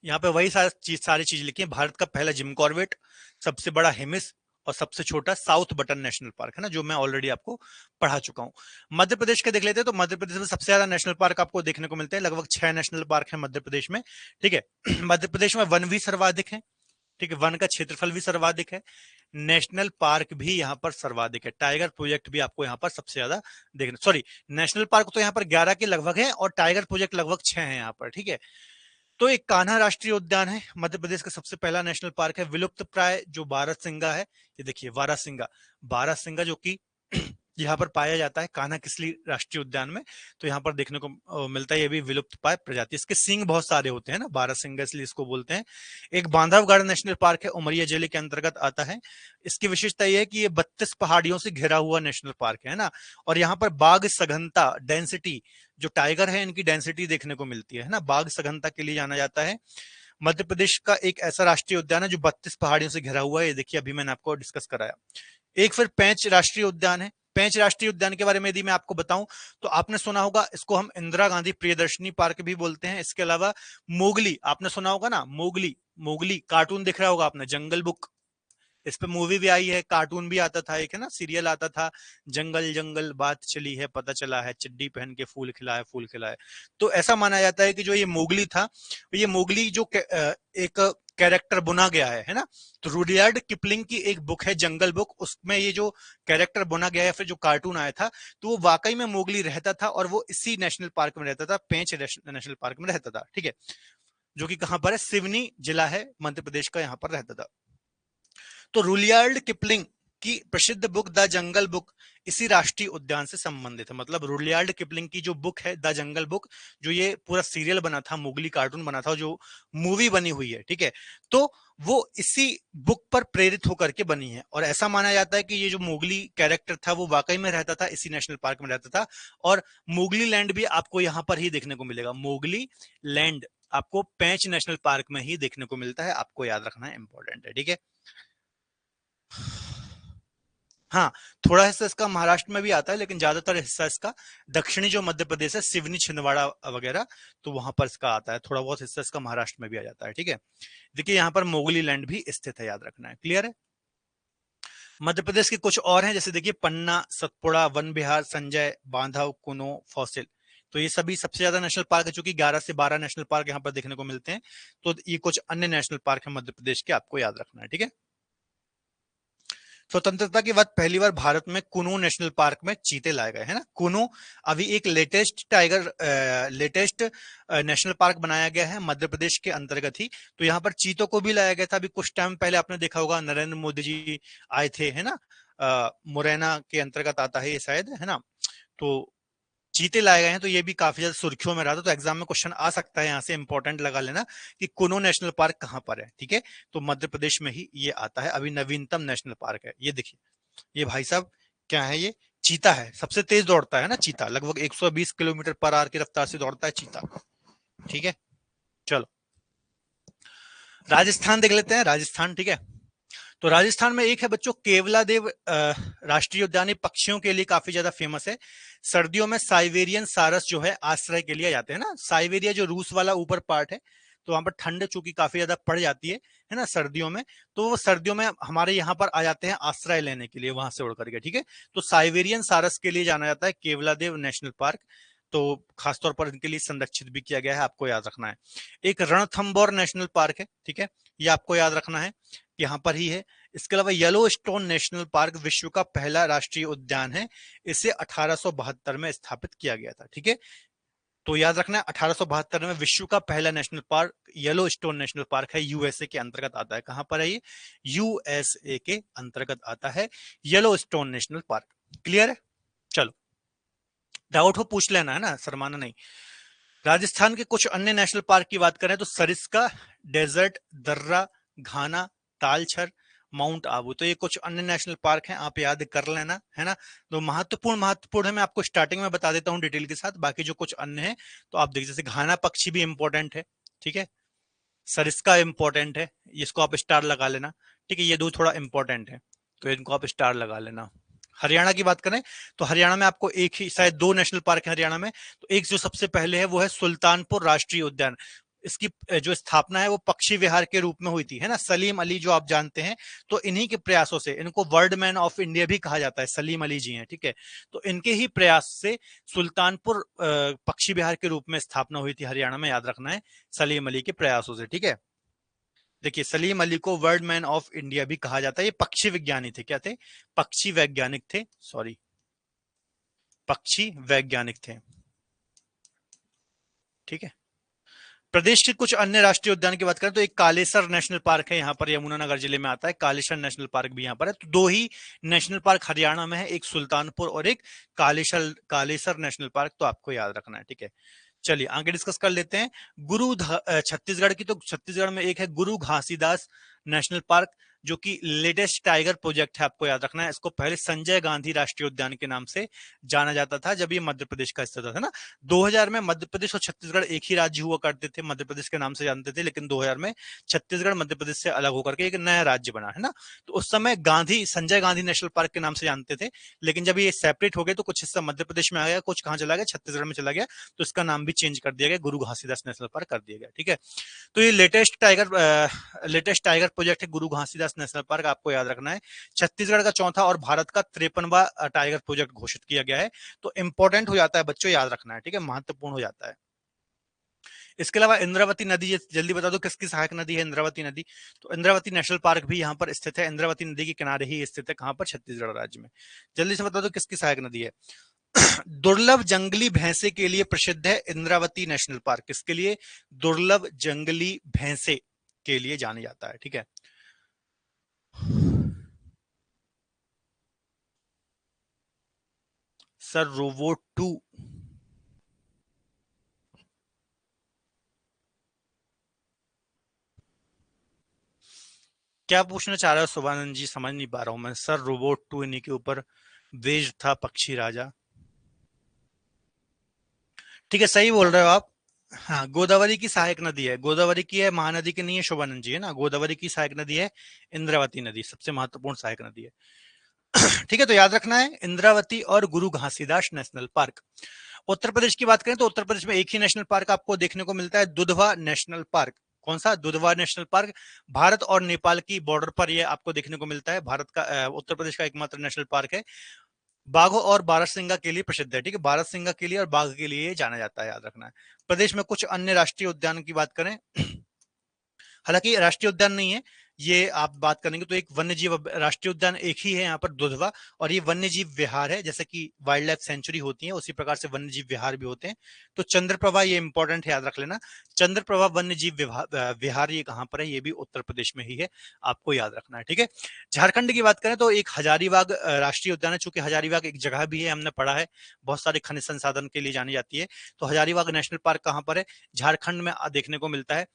यहाँ पे वही सारी चीज लिखी है। भारत का पहला जिम कॉर्बेट, सबसे बड़ा हिमिस, और सबसे छोटा साउथ बटन नेशनल पार्क, है ना, जो मैं ऑलरेडी आपको पढ़ा चुका हूं। मध्य प्रदेश के देख लेते हैं, तो मध्य प्रदेश में सबसे ज्यादा नेशनल पार्क आपको देखने को मिलते हैं, लगभग 6 नेशनल पार्क है मध्य प्रदेश में। ठीक है, मध्य प्रदेश में वन भी सर्वाधिक है। ठीक है, वन का क्षेत्रफल भी सर्वाधिक है, नेशनल पार्क भी यहाँ पर सर्वाधिक है। टाइगर प्रोजेक्ट भी आपको यहाँ पर सबसे ज्यादा देखने, सॉरी, नेशनल पार्क तो यहाँ पर 11 के लगभग है, और टाइगर प्रोजेक्ट लगभग 6 है यहाँ पर। ठीक है, तो एक कान्हा राष्ट्रीय उद्यान है, मध्य प्रदेश का सबसे पहला नेशनल पार्क है। विलुप्त प्राय जो बारहसिंगा है, ये देखिए बारहसिंगा, बारहसिंगा जो कि यहाँ पर पाया जाता है कान्हा किसली राष्ट्रीय उद्यान में, तो यहाँ पर देखने को मिलता है। ये भी विलुप्त प्राय प्रजाति, इसके सींग बहुत सारे होते हैं ना, बारहसिंगा इसलिए इसको बोलते हैं। एक बांधवगढ़ नेशनल पार्क है, उमरिया जिले के अंतर्गत आता है। इसकी विशेषता यह है कि ये 32 पहाड़ियों से घिरा हुआ नेशनल पार्क है ना, और यहाँ पर बाघ सघनता डेंसिटी, जो टाइगर है इनकी डेंसिटी देखने को मिलती है ना, बाघ सघनता के लिए जाना जाता है। मध्य प्रदेश का एक ऐसा राष्ट्रीय उद्यान है जो 32 पहाड़ियों से घिरा हुआ है, ये देखिए अभी मैंने आपको डिस्कस कराया। एक फिर पेंच राष्ट्रीय उद्यान है। पेंच राष्ट्रीय उद्यान के बारे में यदि मैं आपको बताऊं तो आपने सुना होगा, इसको हम इंदिरा गांधी प्रियदर्शनी पार्क भी बोलते हैं। इसके अलावा मोगली आपने सुना होगा ना, मोगली, मोगली कार्टून दिख रहा होगा आपने, जंगल बुक, इस पे मूवी भी आई है, कार्टून भी आता था एक, है ना, सीरियल आता था, जंगल जंगल बात चली है पता चला है, चड्डी पहन के फूल खिलाए फूल खिलाए। तो ऐसा माना जाता है कि जो ये मोगली था, ये मोगली जो एक कैरेक्टर बुना गया है ना, तो रुडयार्ड किपलिंग की एक बुक है जंगल बुक, उसमें ये जो कैरेक्टर बुना गया है, फिर जो कार्टून आया था, तो वो वाकई में मोगली रहता था, और वो इसी नेशनल पार्क में रहता था, पेंच नेशनल पार्क में रहता था। ठीक है, जो कि कहां पर है, सिवनी जिला है मध्य प्रदेश का, यहां पर रहता था। तो रुडयार्ड किपलिंग की प्रसिद्ध बुक द जंगल बुक इसी राष्ट्रीय उद्यान से संबंधित है। मतलब रुडयार्ड किपलिंग की जो बुक है द जंगल बुक, जो ये पूरा सीरियल बना था, मोगली कार्टून बना था, जो मूवी बनी हुई है, ठीक है, तो वो इसी बुक पर प्रेरित होकर के बनी है। और ऐसा माना जाता है कि ये जो मोगली कैरेक्टर था वो वाकई में रहता था, इसी नेशनल पार्क में रहता था। और मोगली लैंड भी आपको यहाँ पर ही देखने को मिलेगा, मोगली लैंड आपको पेंच नेशनल पार्क में ही देखने को मिलता है, आपको याद रखना है, इंपॉर्टेंट है। ठीक है, हाँ, थोड़ा हिस्सा इसका महाराष्ट्र में भी आता है, लेकिन ज्यादातर हिस्सा इसका दक्षिणी जो मध्य प्रदेश है, सिवनी छिंदवाड़ा वगैरह, तो वहां पर इसका आता है। थोड़ा बहुत हिस्सा इसका महाराष्ट्र में भी आ जाता है। ठीक है, देखिए यहाँ पर मोगली लैंड भी स्थित है, याद रखना है। क्लियर है। मध्य प्रदेश के कुछ और हैं, जैसे देखिए पन्ना, सतपुड़ा, वन विहार, संजय, बांधव, कुनो, फॉसिल, तो ये सभी सबसे ज्यादा नेशनल पार्क है, चूंकि 11 से 12 नेशनल पार्क यहाँ पर देखने को मिलते हैं। तो ये कुछ अन्य नेशनल पार्क है मध्य प्रदेश के, आपको याद रखना है। ठीक है, स्वतंत्रता के बाद पहली बार भारत में कुनो नेशनल पार्क में चीते लाए गए, है ना। कुनो अभी एक लेटेस्ट नेशनल पार्क बनाया गया है मध्य प्रदेश के अंतर्गत ही, तो यहाँ पर चीतों को भी लाया गया था। अभी कुछ टाइम पहले आपने देखा होगा, नरेंद्र मोदी जी आए थे, है ना, मुरैना के अंतर्गत आता है ये शायद, है ना, तो चीते लाए गए हैं, तो ये भी काफी ज्यादा सुर्खियों में रहा था। तो एग्जाम में क्वेश्चन आ सकता है, यहाँ से इंपॉर्टेंट लगा लेना कि कुनो नेशनल पार्क कहां पर है। ठीक है, तो मध्य प्रदेश में ही ये आता है, अभी नवीनतम नेशनल पार्क है। ये देखिए, ये भाई साहब क्या है, ये चीता है, सबसे तेज दौड़ता है ना चीता, लगभग 120 किलोमीटर पर आवर की रफ्तार से दौड़ता है चीता। ठीक है, चलो राजस्थान देख लेते हैं, राजस्थान। ठीक है, तो राजस्थान में एक है बच्चों केवलादेव राष्ट्रीय उद्यान, पक्षियों के लिए काफी ज्यादा फेमस है। सर्दियों में साइबेरियन सारस जो है आश्रय के लिए जाते हैं ना, साइबेरिया जो रूस वाला ऊपर पार्ट है, तो वहां पर ठंड चूंकि काफी ज्यादा पड़ जाती है ना सर्दियों में, तो वो सर्दियों में हमारे यहाँ पर आ जाते हैं आश्रय लेने के लिए, वहां से उड़ करके। ठीक है, तो साइबेरियन सारस के लिए जाना जाता है केवलादेव नेशनल पार्क, तो खासतौर पर इनके लिए संरक्षित भी किया गया है, आपको याद रखना है। एक रणथंबोर नेशनल पार्क है, ठीक है, ये आपको याद रखना है। यहाँ पर ही है। इसके अलावा येलोस्टोन नेशनल पार्क विश्व का पहला राष्ट्रीय उद्यान है, इसे 1872 में स्थापित किया गया था। ठीक है, तो याद रखना है 1872 में विश्व का पहला national park Yellowstone national park है, यूएसए के अंतर्गत आता है। कहां पर है ये? यूएसए के अंतर्गत आता है येलोस्टोन नेशनल पार्क। क्लियर है? चलो, डाउट हो पूछ लेना, है ना, शर्माना नहीं। राजस्थान के कुछ अन्य नेशनल पार्क की बात करें तो सरिस्का, डेजर्ट, दर्रा, घाना, तालछर, माउंट आबू, तो ये कुछ अन्य नेशनल पार्क हैं, आप याद कर लेना, है ना। तो महत्वपूर्ण है, मैं आपको स्टार्टिंग में बता देता हूं डिटेल के साथ, बाकी जो कुछ अन्य है तो आप देखिए, जैसे घाना पक्षी भी इंपॉर्टेंट है, ठीक है, सरिस्का इंपॉर्टेंट है, इसको आप स्टार लगा लेना, ठीक है, ये दो थोड़ा इंपॉर्टेंट है तो इनको आप स्टार लगा लेना। हरियाणा की बात करें तो हरियाणा में आपको एक ही, शायद दो नेशनल पार्क है हरियाणा में, तो एक जो सबसे पहले है वो है सुल्तानपुर राष्ट्रीय उद्यान। इसकी जो स्थापना है वो पक्षी विहार के रूप में हुई थी, है ना। सलीम अली जो आप जानते हैं, तो इन्हीं के प्रयासों से, इनको वर्ल्ड मैन ऑफ इंडिया भी कहा जाता है, सलीम अली जी हैं, ठीक है, तो इनके ही प्रयास से सुल्तानपुर पक्षी विहार के रूप में स्थापना हुई थी हरियाणा में, याद रखना है, सलीम अली के प्रयासों से। ठीक है, देखिए सलीम अली को वर्ल्ड मैन ऑफ इंडिया भी कहा जाता है, ये पक्षी विज्ञानी थे, क्या थे? पक्षी वैज्ञानिक थे, सॉरी, पक्षी वैज्ञानिक थे। ठीक है, प्रदेश के कुछ अन्य राष्ट्रीय उद्यान की बात करें तो एक कालेसर नेशनल पार्क है, यहाँ पर यमुनानगर जिले में आता है, कालेसर नेशनल पार्क भी यहाँ पर है। तो दो ही नेशनल पार्क हरियाणा में है, एक सुल्तानपुर और एक कालेसर नेशनल पार्क, तो आपको याद रखना है। ठीक है, चलिए आगे डिस्कस कर लेते हैं। छत्तीसगढ़ की, तो छत्तीसगढ़ में एक है गुरु घासीदास नेशनल पार्क, जो कि लेटेस्ट टाइगर प्रोजेक्ट है, आपको याद रखना है। इसको पहले संजय गांधी राष्ट्रीय उद्यान के नाम से जाना जाता था जब ये मध्य प्रदेश का हिस्सा था ना। 2000 में मध्य प्रदेश और छत्तीसगढ़ एक ही राज्य हुआ करते थे, मध्य प्रदेश के नाम से जानते थे, लेकिन 2000 में छत्तीसगढ़ मध्य प्रदेश से अलग होकर के एक नया राज्य बना, है ना। तो उस समय संजय गांधी नेशनल पार्क के नाम से जानते थे, लेकिन जब ये सेपरेट हो गए तो कुछ हिस्सा मध्य प्रदेश में आ गया, कुछ कहाँ चला गया? छत्तीसगढ़ में चला गया, तो इसका नाम भी चेंज कर दिया गया, गुरु घासीदास नेशनल पार्क कर दिया गया। ठीक है, तो ये लेटेस्ट टाइगर प्रोजेक्ट है गुरु घासीदास नेशनल पार्क, आपको याद रखना है। छत्तीसगढ़ का चौथा और भारत का 53वां टाइगर प्रोजेक्ट घोषित किया गया है, तो इंपॉर्टेंट हो जाता है बच्चों, याद रखना है, ठीक है, महत्वपूर्ण हो जाता है। इसके अलावा इंद्रावती नदी, ये जल्दी बता दो किसकी सहायक नदी है इंद्रावती नदी? तो इंद्रावती नेशनल पार्क भी यहाँ पर स्थित है, इंद्रावती नदी के किनारे ही स्थित है, कहाँ पर? छत्तीसगढ़ राज्य में। जल्दी से बता दो किसकी सहायक नदी है? दुर्लभ जंगली भैंसे के लिए प्रसिद्ध है इंद्रावती नेशनल पार्क, किसके लिए? दुर्लभ जंगली भैंसे के लिए जाने जाता है। ठीक है, सर रोबोट 2, क्या पूछना चाह रहे हो सुभानंद जी? समझ नहीं पा रहा हूं मैं। सर रोबोट 2 इन्हीं के ऊपर बेस्ड था, पक्षी राजा। ठीक है, सही बोल रहे हो आप। हाँ, गोदावरी की सहायक नदी है, गोदावरी की है, महानदी की नहीं है शोभानंद जी, है ना। गोदावरी की सहायक नदी है इंद्रावती नदी, सबसे महत्वपूर्ण सहायक नदी है। ठीक है, तो याद रखना है इंद्रावती और गुरु घासीदास नेशनल पार्क। उत्तर प्रदेश की बात करें तो उत्तर प्रदेश में एक ही नेशनल पार्क आपको देखने को मिलता है, दुधवा नेशनल पार्क। कौन सा? Dudhwa national park. भारत और नेपाल की बॉर्डर पर यह आपको देखने को मिलता है, भारत का उत्तर प्रदेश का एकमात्र नेशनल पार्क है। बाघों और बारहसिंगा के लिए प्रसिद्ध है, ठीक है, बारहसिंगा के लिए और बाघ के लिए जाना जाता है, याद रखना है। प्रदेश में कुछ अन्य राष्ट्रीय उद्यान की बात करें, हालांकि राष्ट्रीय उद्यान नहीं है ये, आप बात करेंगे तो एक वन्य जीव राष्ट्रीय उद्यान एक ही है यहाँ पर, दुधवा, और ये वन्य जीव विहार है, जैसे कि वाइल्ड लाइफ सेंचुरी होती है उसी प्रकार से वन्य जीव विहार भी होते हैं। तो चंद्रप्रभा, ये इंपॉर्टेंट है, याद रख लेना, चंद्रप्रभा वन्य जीव विहार ये कहाँ पर है? ये भी उत्तर प्रदेश में ही है, आपको याद रखना है। ठीक है, झारखंड की बात करें तो एक हजारीबाग राष्ट्रीय उद्यान है, चूंकि हजारीबाग एक जगह भी है, हमने पढ़ा है, बहुत सारे खनिज संसाधन के लिए जानी जाती है। तो हजारीबाग नेशनल पार्क कहाँ पर है? झारखंड में देखने को मिलता है।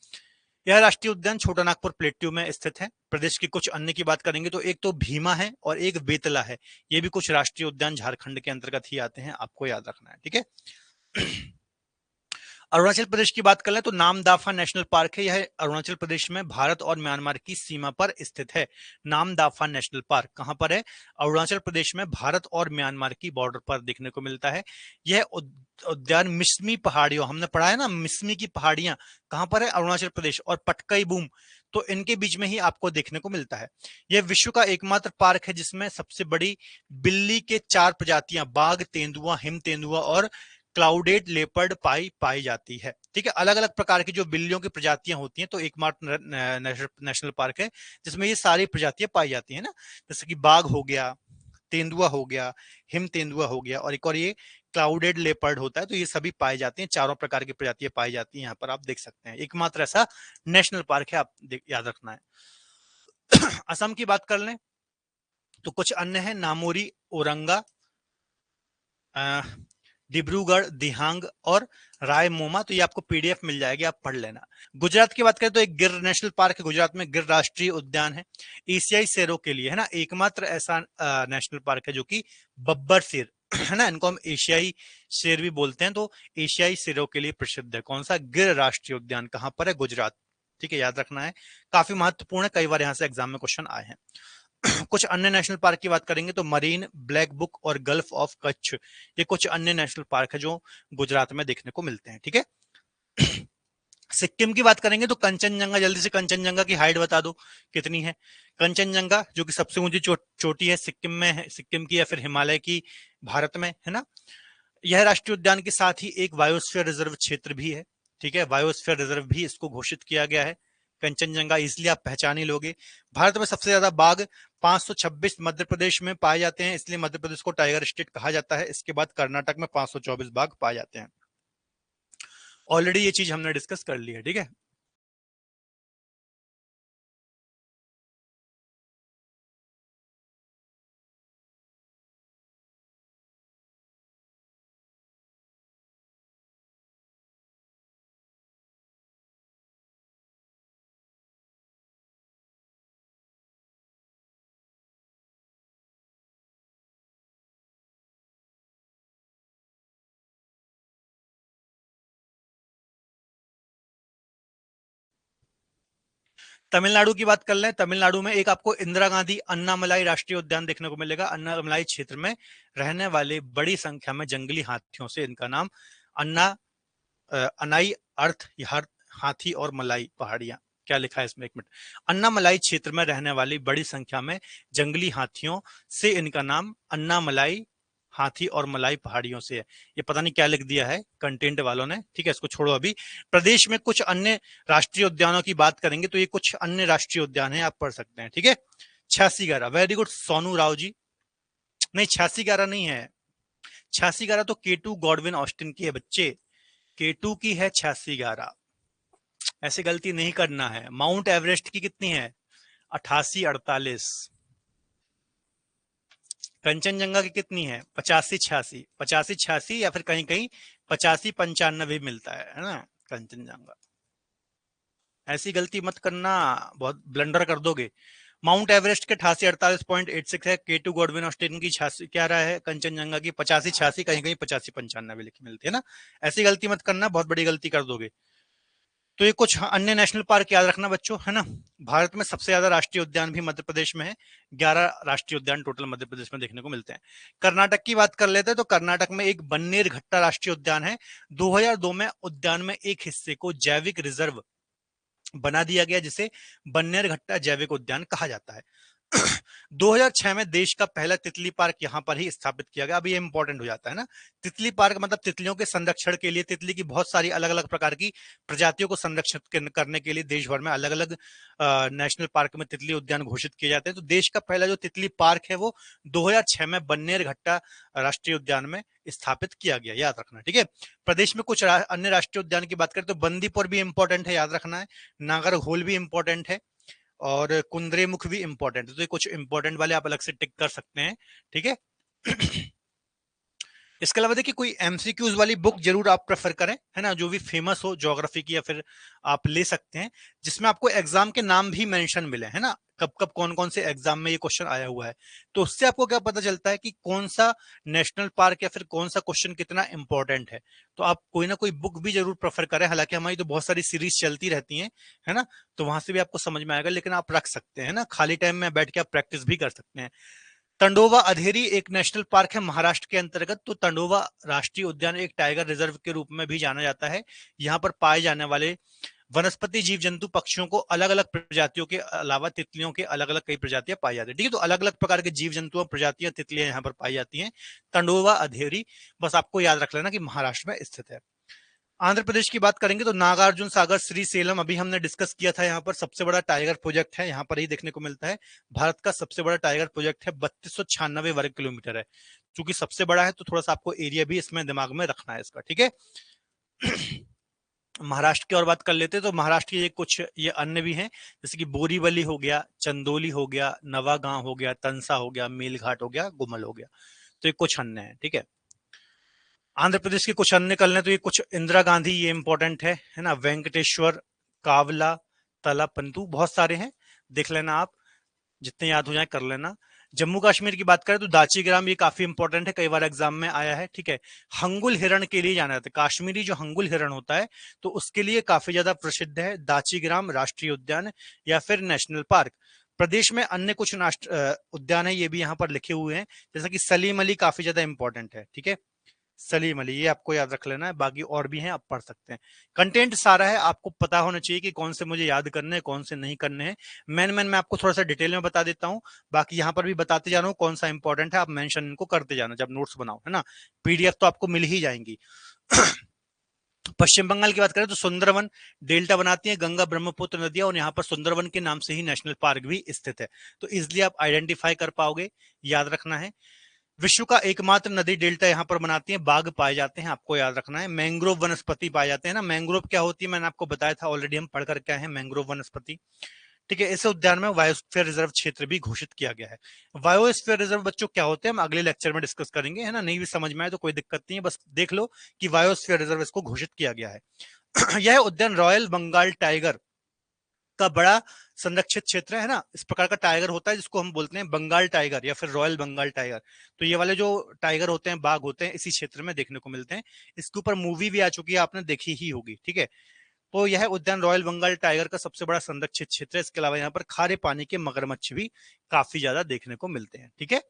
यह राष्ट्रीय उद्यान छोटा नागपुर प्लेट्यू में स्थित है। प्रदेश की कुछ अन्य की बात करेंगे तो एक तो भीमा है और एक बेतला है, ये भी कुछ राष्ट्रीय उद्यान झारखंड के अंतर्गत ही आते हैं, आपको याद रखना है। ठीक है, अरुणाचल प्रदेश की बात कर लें तो नामदाफा नेशनल पार्क है, यह अरुणाचल प्रदेश में भारत और म्यांमार की सीमा पर स्थित है। नामदाफा नेशनल पार्क कहां पर है? अरुणाचल प्रदेश में भारत और म्यांमार की बॉर्डर पर देखने को मिलता है। यह उद्यान मिसमी पहाड़ियों, हमने पढ़ा है ना, मिसमी की पहाड़ियां कहां पर है? अरुणाचल प्रदेश, और पटकई बूम, तो इनके बीच में ही आपको देखने को मिलता है। यह विश्व का एकमात्र पार्क है जिसमें सबसे बड़ी बिल्ली के 4 प्रजातियां, बाघ, तेंदुआ, हिम तेंदुआ और क्लाउडेड लेपर्ड पाई पाई जाती है। ठीक है, अलग अलग प्रकार की जो बिल्लियों की प्रजातियां होती हैं, तो एकमात्र नेशनल पार्क है जिसमें ये सारी प्रजातियां पाई जाती है ना, जैसे कि बाघ हो गया, तेंदुआ हो गया, हिम तेंदुआ हो गया, और एक और ये क्लाउडेड लेपर्ड होता है। तो ये सभी पाए जाते हैं, चारों प्रकार की प्रजातियां पाई जाती हैं, यहाँ पर आप देख सकते हैं। एकमात्र ऐसा नेशनल पार्क है, आप याद रखना है। असम की बात कर लें तो कुछ अन्य है, नामोरी, औरंगा, डिब्रूगढ़, दिहांग और रायमोमा। तो ये आपको पीडीएफ मिल जाएगी, आप पढ़ लेना। गुजरात की बात करें तो एक गिर नेशनल पार्क है, गुजरात में गिर राष्ट्रीय उद्यान है, एशियाई शेरों के लिए है ना, एकमात्र ऐसा नेशनल पार्क है जो कि बब्बर शेर है ना, इनको हम एशियाई शेर भी बोलते हैं, तो एशियाई शेरों के लिए प्रसिद्ध है। कौन सा? गिर राष्ट्रीय उद्यान। कहां पर है? गुजरात। ठीक है, याद रखना है, काफी महत्वपूर्ण है, कई बार यहां से एग्जाम में क्वेश्चन आए हैं। कुछ अन्य नेशनल पार्क की बात करेंगे तो मरीन, ब्लैक बुक और गल्फ ऑफ कच्छ, ये कुछ अन्य नेशनल पार्क है जो गुजरात में देखने को मिलते हैं। ठीक है, सिक्किम की बात करेंगे तो कंचनजंगा, जल्दी से कंचनजंगा की हाइट बता दो कितनी है। कंचनजंगा जो कि सबसे ऊंची चोटी है सिक्किम में है, सिक्किम की या फिर हिमालय की, भारत में है ना। यह राष्ट्रीय उद्यान के साथ ही एक बायोस्फीयर रिजर्व क्षेत्र भी है। ठीक है, बायोस्फीयर रिजर्व भी इसको घोषित किया गया है। कंचनजंगा इसलिए आप पहचान ही लोगे। भारत में सबसे ज्यादा बाघ 526 मध्य प्रदेश में पाए जाते हैं, इसलिए मध्य प्रदेश को टाइगर स्टेट कहा जाता है। इसके बाद कर्नाटक में 524 बाघ पाए जाते हैं। ऑलरेडी ये चीज हमने डिस्कस कर ली है। ठीक है, तमिलनाडु की बात कर लें। तमिलनाडु में एक आपको इंदिरा गांधी अन्नामलाई राष्ट्रीय उद्यान देखने को मिलेगा। अन्नामलाई क्षेत्र में रहने वाले बड़ी संख्या में जंगली हाथियों से इनका नाम अन्ना अनाई अर्थ हाथी और मलाई पहाड़ियां। क्या लिखा है इसमें? एक मिनट। अन्नामलाई क्षेत्र में रहने वाली बड़ी संख्या में जंगली हाथियों से इनका नाम अन्नामलाई हाथी और मलाई पहाड़ियों से है। ये पता नहीं क्या लिख दिया है कंटेंट वालों ने। ठीक है, इसको छोड़ो। अभी प्रदेश में कुछ अन्य राष्ट्रीय उद्यानों की बात करेंगे तो ये कुछ अन्य राष्ट्रीय उद्यान है, आप पढ़ सकते हैं। ठीक है, 86 वेरी गुड सोनू राव जी। नहीं, 86 नहीं है, 86 तो केटू गॉडविन ऑस्टिन की है बच्चे, केटू की है 86। ऐसे गलती नहीं करना है। माउंट एवरेस्ट की कितनी है? 88-48। कंचनजंगा की कितनी है? 85-86। 85-86 या फिर कहीं कहीं 85-95 मिलता है ना कंचनजंगा। ऐसी गलती मत करना, बहुत ब्लंडर कर दोगे। माउंट एवरेस्ट के 88-48.86 है, केटू गॉडविन ऑस्टिन की 86 क्या रहा है, कंचनजंगा की 85-86, कहीं कहीं 85-95 लिखी मिलती है ना। ऐसी गलती मत करना, बहुत बड़ी गलती कर दोगे। तो ये कुछ अन्य नेशनल पार्क याद रखना बच्चों, है ना। भारत में सबसे ज्यादा राष्ट्रीय उद्यान भी मध्य प्रदेश में है, 11 राष्ट्रीय उद्यान टोटल मध्य प्रदेश में देखने को मिलते हैं। कर्नाटक की बात कर लेते हैं तो कर्नाटक में एक बन्नेर घट्टा राष्ट्रीय उद्यान है। 2002 में उद्यान में एक हिस्से को जैविक रिजर्व बना दिया गया, जिसे बन्नेर घट्टा जैविक उद्यान कहा जाता है। 2006 में देश का पहला तितली पार्क यहां पर ही स्थापित किया गया। अब ये इंपॉर्टेंट हो जाता है ना, तितली पार्क मतलब तितलियों के संरक्षण के लिए, तितली की बहुत सारी अलग अलग प्रकार की प्रजातियों को संरक्षित करने के लिए देश भर में अलग अलग नेशनल पार्क में तितली उद्यान घोषित किए जाते हैं। तो देश का पहला जो तितली पार्क है वो 2006 में बन्नेर घट्टा राष्ट्रीय उद्यान में स्थापित किया गया, याद रखना। ठीक है, प्रदेश में कुछ अन्य राष्ट्रीय उद्यान की बात करें तो बंदीपुर भी इंपॉर्टेंट है, याद रखना है। नागरहोल भी इंपॉर्टेंट है और कुंद्रेमुख भी इंपॉर्टेंट है। तो ये कुछ इंपॉर्टेंट वाले आप अलग से टिक कर सकते हैं। ठीक है, इसके अलावा देखिए कोई एमसीक्यूज वाली बुक जरूर आप प्रेफर करें, है ना, जो भी फेमस हो ज्योग्राफी की, या फिर आप ले सकते हैं जिसमें आपको एग्जाम के नाम भी मेंशन मिले, है ना, कब कब कौन कौन से एग्जाम में ये क्वेश्चन आया हुआ है। तो उससे आपको क्या पता चलता है कि कौन सा नेशनल पार्क या फिर कौन सा क्वेश्चन कितना इंपॉर्टेंट है। तो आप कोई ना कोई बुक भी जरूर प्रेफर करें। हालांकि हमारी तो बहुत सारी सीरीज चलती रहती हैं, है ना, तो वहां से भी आपको समझ में आएगा, लेकिन आप रख सकते हैं ना, खाली टाइम में बैठ के आप प्रैक्टिस भी कर सकते हैं। तंडोवा अधेरी एक नेशनल पार्क है महाराष्ट्र के अंतर्गत। तो तंडोवा राष्ट्रीय उद्यान एक टाइगर रिजर्व के रूप में भी जाना जाता है। यहाँ पर पाए जाने वाले वनस्पति, जीव जंतु, पक्षियों को अलग अलग प्रजातियों के अलावा तितलियों के अलग अलग कई प्रजातियां पाई जाती है। ठीक है, तो अलग अलग प्रकार के जीव जंतु और प्रजातियां, तितलियां यहाँ पर पाई जाती हैं। तंडोवा अधेरी, बस आपको याद रख लेना कि महाराष्ट्र में स्थित है। आंध्र प्रदेश की बात करेंगे तो नागार्जुन सागर श्रीसेलम, अभी हमने डिस्कस किया था, यहाँ पर सबसे बड़ा टाइगर प्रोजेक्ट है, यहाँ पर ही देखने को मिलता है। भारत का सबसे बड़ा टाइगर प्रोजेक्ट है, 3296 वर्ग किलोमीटर है। चूंकि सबसे बड़ा है तो थोड़ा सा आपको एरिया भी इसमें दिमाग में रखना है इसका, ठीक है। महाराष्ट्र की और बात कर लेते हैं तो महाराष्ट्र के कुछ ये अन्य भी हैं, जैसे कि बोरीवली हो गया, चंदोली हो गया, नवागांव हो गया, तंसा हो गया, मेलघाट हो गया, गुमल हो गया। तो ये कुछ अन्य है, ठीक है। आंध्र प्रदेश के कुछ अन्य कर लें तो ये कुछ इंदिरा गांधी, ये इंपॉर्टेंट है ना, वेंकटेश्वर, कावला, तलापंतु, बहुत सारे हैं, देख लेना आप, जितने याद हो जाए कर लेना। जम्मू कश्मीर की बात करें तो दाचीग्राम, ये काफी इंपॉर्टेंट है, कई बार एग्जाम में आया है, ठीक है। हंगुल हिरण के लिए जाना जाता है, काश्मीरी जो हंगुल हिरण होता है तो उसके लिए काफी ज्यादा प्रसिद्ध है दाचीग्राम राष्ट्रीय उद्यान या फिर नेशनल पार्क। प्रदेश में अन्य कुछ उद्यान है, ये भी यहाँ पर लिखे हुए हैं, जैसा कि सलीम अली काफी ज्यादा इंपॉर्टेंट है, ठीक है। सलीम अली, ये आपको याद रख लेना है, बाकी और भी हैं, आप पढ़ सकते हैं। कंटेंट सारा है, आपको पता होना चाहिए कि कौन से मुझे याद करने हैं, कौन से नहीं करने हैं। मैन मैं आपको थोड़ा सा डिटेल में बता देता हूँ, बाकी यहाँ पर भी बताते जा रहा हूँ कौन सा इंपॉर्टेंट है, आप मेंशन इनको करते जाना जब नोट्स बनाओ, है ना। पीडीएफ तो आपको मिल ही जाएंगी। पश्चिम बंगाल की बात करें तो सुंदरवन डेल्टा बनाती है गंगा ब्रह्मपुत्र नदियां, और यहाँ पर सुंदरवन के नाम से ही नेशनल पार्क भी स्थित है, तो इसलिए आप आइडेंटिफाई कर पाओगे, याद रखना है। विश्व का एकमात्र नदी डेल्टा यहाँ पर बनाती है, बाघ पाए जाते हैं, आपको याद रखना है। मैंग्रोव वनस्पति पाए जाते हैं ना, मैंग्रोव क्या होती है मैंने आपको बताया था ऑलरेडी, हम पढ़ करके आए हैं मैंग्रोव वनस्पति, ठीक है। इस उद्यान में बायोस्फीयर रिजर्व क्षेत्र भी घोषित किया गया है। बायोस्फीयर रिजर्व बच्चों क्या होते हैं हम अगले लेक्चर में डिस्कस करेंगे, है ना, नहीं भी समझ में आए तो कोई दिक्कत नहीं है, बस देख लो कि बायोस्फीयर रिजर्व इसको घोषित किया गया है। यह उद्यान रॉयल बंगाल टाइगर का बड़ा संरक्षित क्षेत्र है ना, इस प्रकार का टाइगर होता है जिसको हम बोलते हैं बंगाल टाइगर या फिर रॉयल बंगाल टाइगर। तो ये वाले जो टाइगर होते हैं, बाघ होते हैं, इसी क्षेत्र में देखने को मिलते हैं। इसके ऊपर मूवी भी आ चुकी है, आपने देखी ही होगी, ठीक है। तो यह उद्यान रॉयल बंगाल टाइगर का सबसे बड़ा संरक्षित क्षेत्र है। इसके अलावा यहाँ पर खारे पानी के मगरमच्छ भी काफी ज्यादा देखने को मिलते हैं, ठीक है।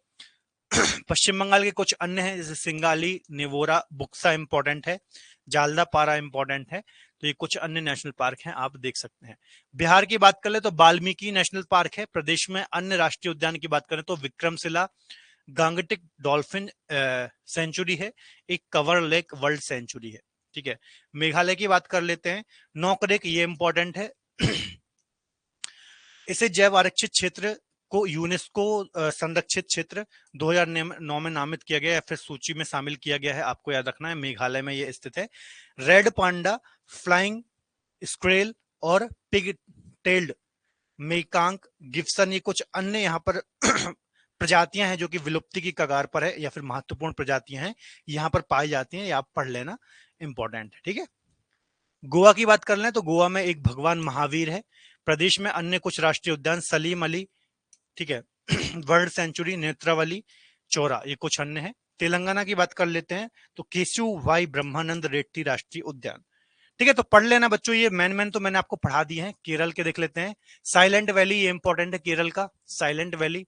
पश्चिम बंगाल के कुछ अन्य हैं, जैसे सिंगाली, नेवोरा, बुक्सा इंपॉर्टेंट है, जालदा पारा इंपॉर्टेंट है। तो ये कुछ अन्य नेशनल पार्क हैं, आप देख सकते हैं। बिहार की बात कर ले तो वाल्मीकि नेशनल पार्क है। प्रदेश में अन्य राष्ट्रीय उद्यान की बात करें तो विक्रमशिला, गांगटिक डॉल्फिन सेंचुरी है, एक कवर लेक वर्ल्ड सेंचुरी है, ठीक है। मेघालय की बात कर लेते हैं, नौकरेक, ये इंपॉर्टेंट है। इसे जैव आरक्षित क्षेत्र को यूनेस्को संरक्षित क्षेत्र 2009 में नामित किया गया है, फिर सूची में शामिल किया गया है, आपको याद रखना है। मेघालय में ये स्थित है। रेड पांडा, फ्लाइंग स्क्रेल और पिग टेल्ड मेकांक गिफ्सन, ये कुछ अन्य यहाँ पर प्रजातियां हैं जो कि विलुप्ति की कगार पर है या फिर महत्वपूर्ण प्रजातियां हैं, यहाँ पर पाई जाती हैं, ये आप पढ़ लेना, इंपॉर्टेंट है, ठीक है। गोवा की बात कर लें तो गोवा में एक भगवान महावीर है। प्रदेश में अन्य कुछ राष्ट्रीय उद्यान सलीम अली, ठीक है, वर्ल्ड सेंचुरी, नेत्रावली, चौरा, ये कुछ अन्य है। तेलंगाना की बात कर लेते हैं तो केशु वाई ब्रह्मानंद रेड्डी राष्ट्रीय उद्यान, ठीक है। तो पढ़ लेना बच्चों, ये मैन तो मैंने आपको पढ़ा दिए हैं। केरल के देख लेते हैं, साइलेंट वैली, ये इंपॉर्टेंट है केरल का, साइलेंट वैली।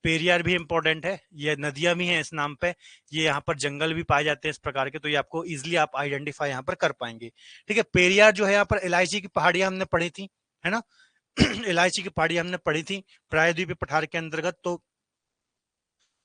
पेरियार भी इंपॉर्टेंट है, ये नदियां भी हैं इस नाम पे, ये यहाँ पर जंगल भी पाए जाते हैं इस प्रकार के, तो ये आपको इजिली आप आइडेंटिफाई यहाँ पर कर पाएंगे, ठीक है। पेरियार जो है यहाँ पर इलायची की पहाड़ियां हमने पढ़ी थी, है ना। इलायची की पहाड़ी हमने पढ़ी थी प्रायद्वीपीय पठार के अंतर्गत, तो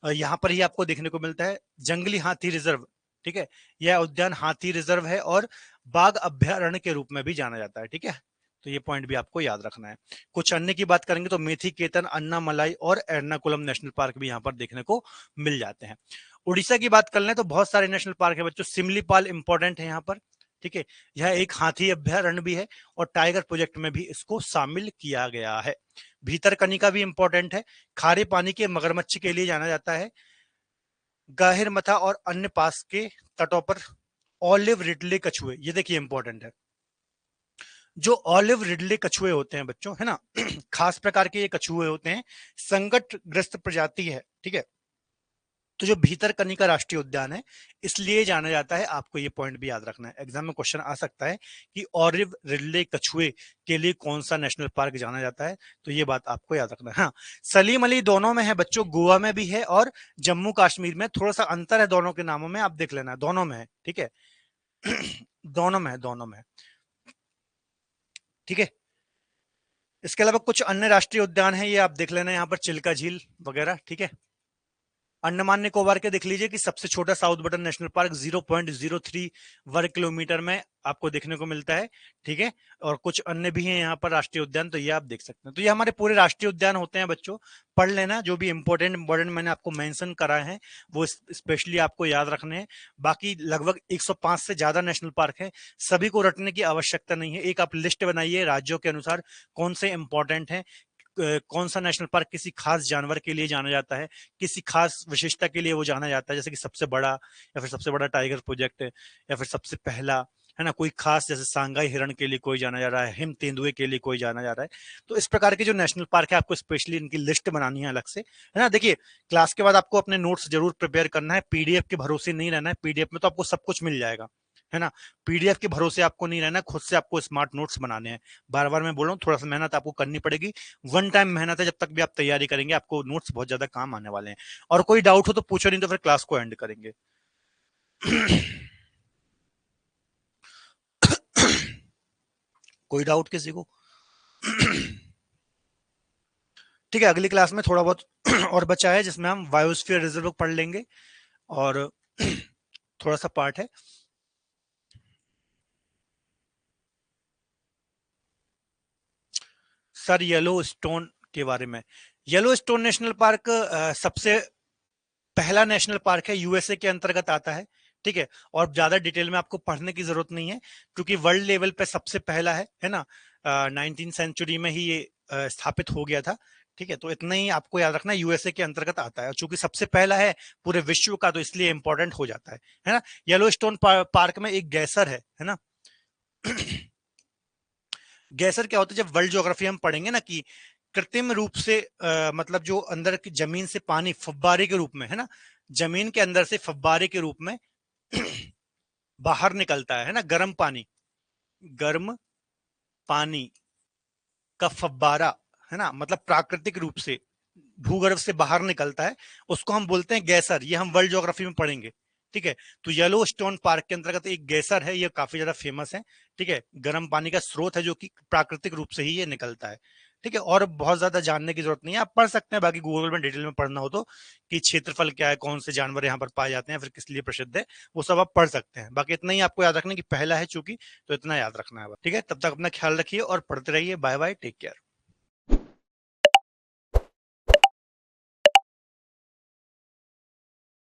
यहाँ पर ही आपको देखने को मिलता है। जंगली हाथी रिजर्व, ठीक है, यह उद्यान हाथी रिजर्व है और बाघ अभ्यारण्य के रूप में भी जाना जाता है, ठीक है। तो ये पॉइंट भी आपको याद रखना है। कुछ अन्य की बात करेंगे तो मेथी केतन, अन्नामलाई और एर्नाकुलम नेशनल पार्क भी यहाँ पर देखने को मिल जाते हैं। उड़ीसा की बात कर लें तो बहुत सारे नेशनल पार्क है बच्चों। सिमलीपाल इंपॉर्टेंट है यहाँ पर, ठीक है, यह एक हाथी अभ्यारण्य भी है और टाइगर प्रोजेक्ट में भी इसको शामिल किया गया है। भीतरकनिका भी इंपॉर्टेंट है, खारे पानी के मगरमच्छ के लिए जाना जाता है। गाहिरमथा और अन्य पास के तटों पर ऑलिव रिडले कछुए, ये देखिए इंपॉर्टेंट है। जो ऑलिव रिडले कछुए होते हैं बच्चों, है ना, खास प्रकार के ये कछुए होते हैं, संकटग्रस्त प्रजाति है, ठीक है। तो जो भीतरकनिका राष्ट्रीय उद्यान है इसलिए जाना जाता है, आपको ये पॉइंट भी याद रखना है, एग्जाम में क्वेश्चन आ सकता है कि ऑलिव रिडले कछुए के लिए कौन सा नेशनल पार्क जाना जाता है, तो ये बात आपको याद रखना है। हाँ, सलीम अली दोनों में है बच्चों, गोवा में भी है और जम्मू कश्मीर में, थोड़ा सा अंतर है दोनों के नामों में, आप देख लेना, दोनों में है, ठीक है। दोनों में है, दोनों में। ठीक है। इसके अलावा कुछ अन्य राष्ट्रीय उद्यान है, ये आप देख लेना यहाँ पर, चिल्का झील वगैरह, ठीक है। अंडमान निकोबार के देख लीजिए कि सबसे छोटा साउथ बटन नेशनल पार्क 0.03 वर्ग किलोमीटर में आपको देखने को मिलता है, ठीक है। और कुछ अन्य भी हैं यहाँ पर राष्ट्रीय उद्यान, तो ये आप देख सकते हैं। तो ये हमारे पूरे राष्ट्रीय उद्यान होते हैं बच्चों, पढ़ लेना। जो भी इंपॉर्टेंट मैंने आपको मेंशन कराए हैं वो स्पेशली आपको याद रखने हैं। बाकी लगभग 105 से ज्यादा नेशनल पार्क है, सभी को रटने की आवश्यकता नहीं है। एक आप लिस्ट बनाइए राज्यों के अनुसार कौन से इंपॉर्टेंट हैं, कौन सा नेशनल पार्क किसी खास जानवर के लिए जाना जाता है, किसी खास विशेषता के लिए वो जाना जाता है, जैसे कि सबसे बड़ा, या फिर सबसे बड़ा टाइगर प्रोजेक्ट है, या फिर सबसे पहला, है ना। कोई खास जैसे सांगाई हिरण के लिए कोई जाना जा रहा है, हिम तेंदुए के लिए कोई जाना जा रहा है। तो इस प्रकार के जो नेशनल पार्क है आपको स्पेशली इनकी लिस्ट बनानी है अलग से, है ना। देखिए क्लास के बाद आपको अपने नोट्स जरूर प्रिपेयर करना है, पीडीएफ के भरोसे नहीं रहना है। पीडीएफ में तो आपको सब कुछ मिल जाएगा, है ना। पीडीएफ के भरोसे आपको नहीं रहना, खुद से आपको स्मार्ट नोट्स बनाने हैं। बार बार मैं बोल रहा हूँ, थोड़ा सा मेहनत आपको करनी पड़ेगी, वन टाइम मेहनत है। जब तक भी आप तैयारी करेंगे आपको नोट्स बहुत ज्यादा काम आने वाले हैं। और कोई डाउट हो तो पूछो, नहीं तो फिर क्लास को एंड करेंगे। कोई डाउट किसी को? ठीक है, अगली क्लास में थोड़ा बहुत और बचा है जिसमें हम बायोस्फीयर रिजर्व पढ़ लेंगे, और थोड़ा सा पार्ट है। सर येलो स्टोन के बारे में, येलो स्टोन नेशनल पार्क सबसे पहला नेशनल पार्क है, यूएसए के अंतर्गत आता है, ठीक है। और ज्यादा डिटेल में आपको पढ़ने की जरूरत नहीं है, क्योंकि वर्ल्ड लेवल पे सबसे पहला है ना। 19th सेंचुरी में ही ये स्थापित हो गया था, ठीक है। तो इतना ही आपको याद रखना, यूएसए के अंतर्गत आता है, चूंकि सबसे पहला है पूरे विश्व का, तो इसलिए इंपॉर्टेंट हो जाता है ना। येलो स्टोन पार्क में एक गैसर है ना। गैसर क्या होता है, जब वर्ल्ड ज्योग्राफी हम पढ़ेंगे ना, कि कृत्रिम रूप से मतलब जो अंदर की जमीन से पानी फव्वारे के रूप में, है ना, जमीन के अंदर से फव्वारे के रूप में बाहर निकलता है ना, गर्म पानी, गर्म पानी का फव्वारा, है ना, मतलब प्राकृतिक रूप से भूगर्भ से बाहर निकलता है, उसको हम बोलते हैं गैसर। ये हम वर्ल्ड ज्योग्राफी में पढ़ेंगे, ठीक है। तो येलो स्टोन पार्क के अंतर्गत एक गैसर है, ये काफी ज्यादा फेमस है, ठीक है। गर्म पानी का स्रोत है जो कि प्राकृतिक रूप से ही ये निकलता है, ठीक है। और बहुत ज्यादा जानने की जरूरत नहीं है, आप पढ़ सकते हैं बाकी गूगल में डिटेल में पढ़ना हो तो, कि क्षेत्रफल क्या है, कौन से जानवर यहाँ पर पाए जाते हैं, फिर किस लिए प्रसिद्ध है, वो सब आप पढ़ सकते हैं। बाकी इतना ही आपको याद रखना कि पहला है चूंकि, तो इतना याद रखना है, ठीक है। तब तक अपना ख्याल रखिए और पढ़ते रहिए। Bye bye, take care.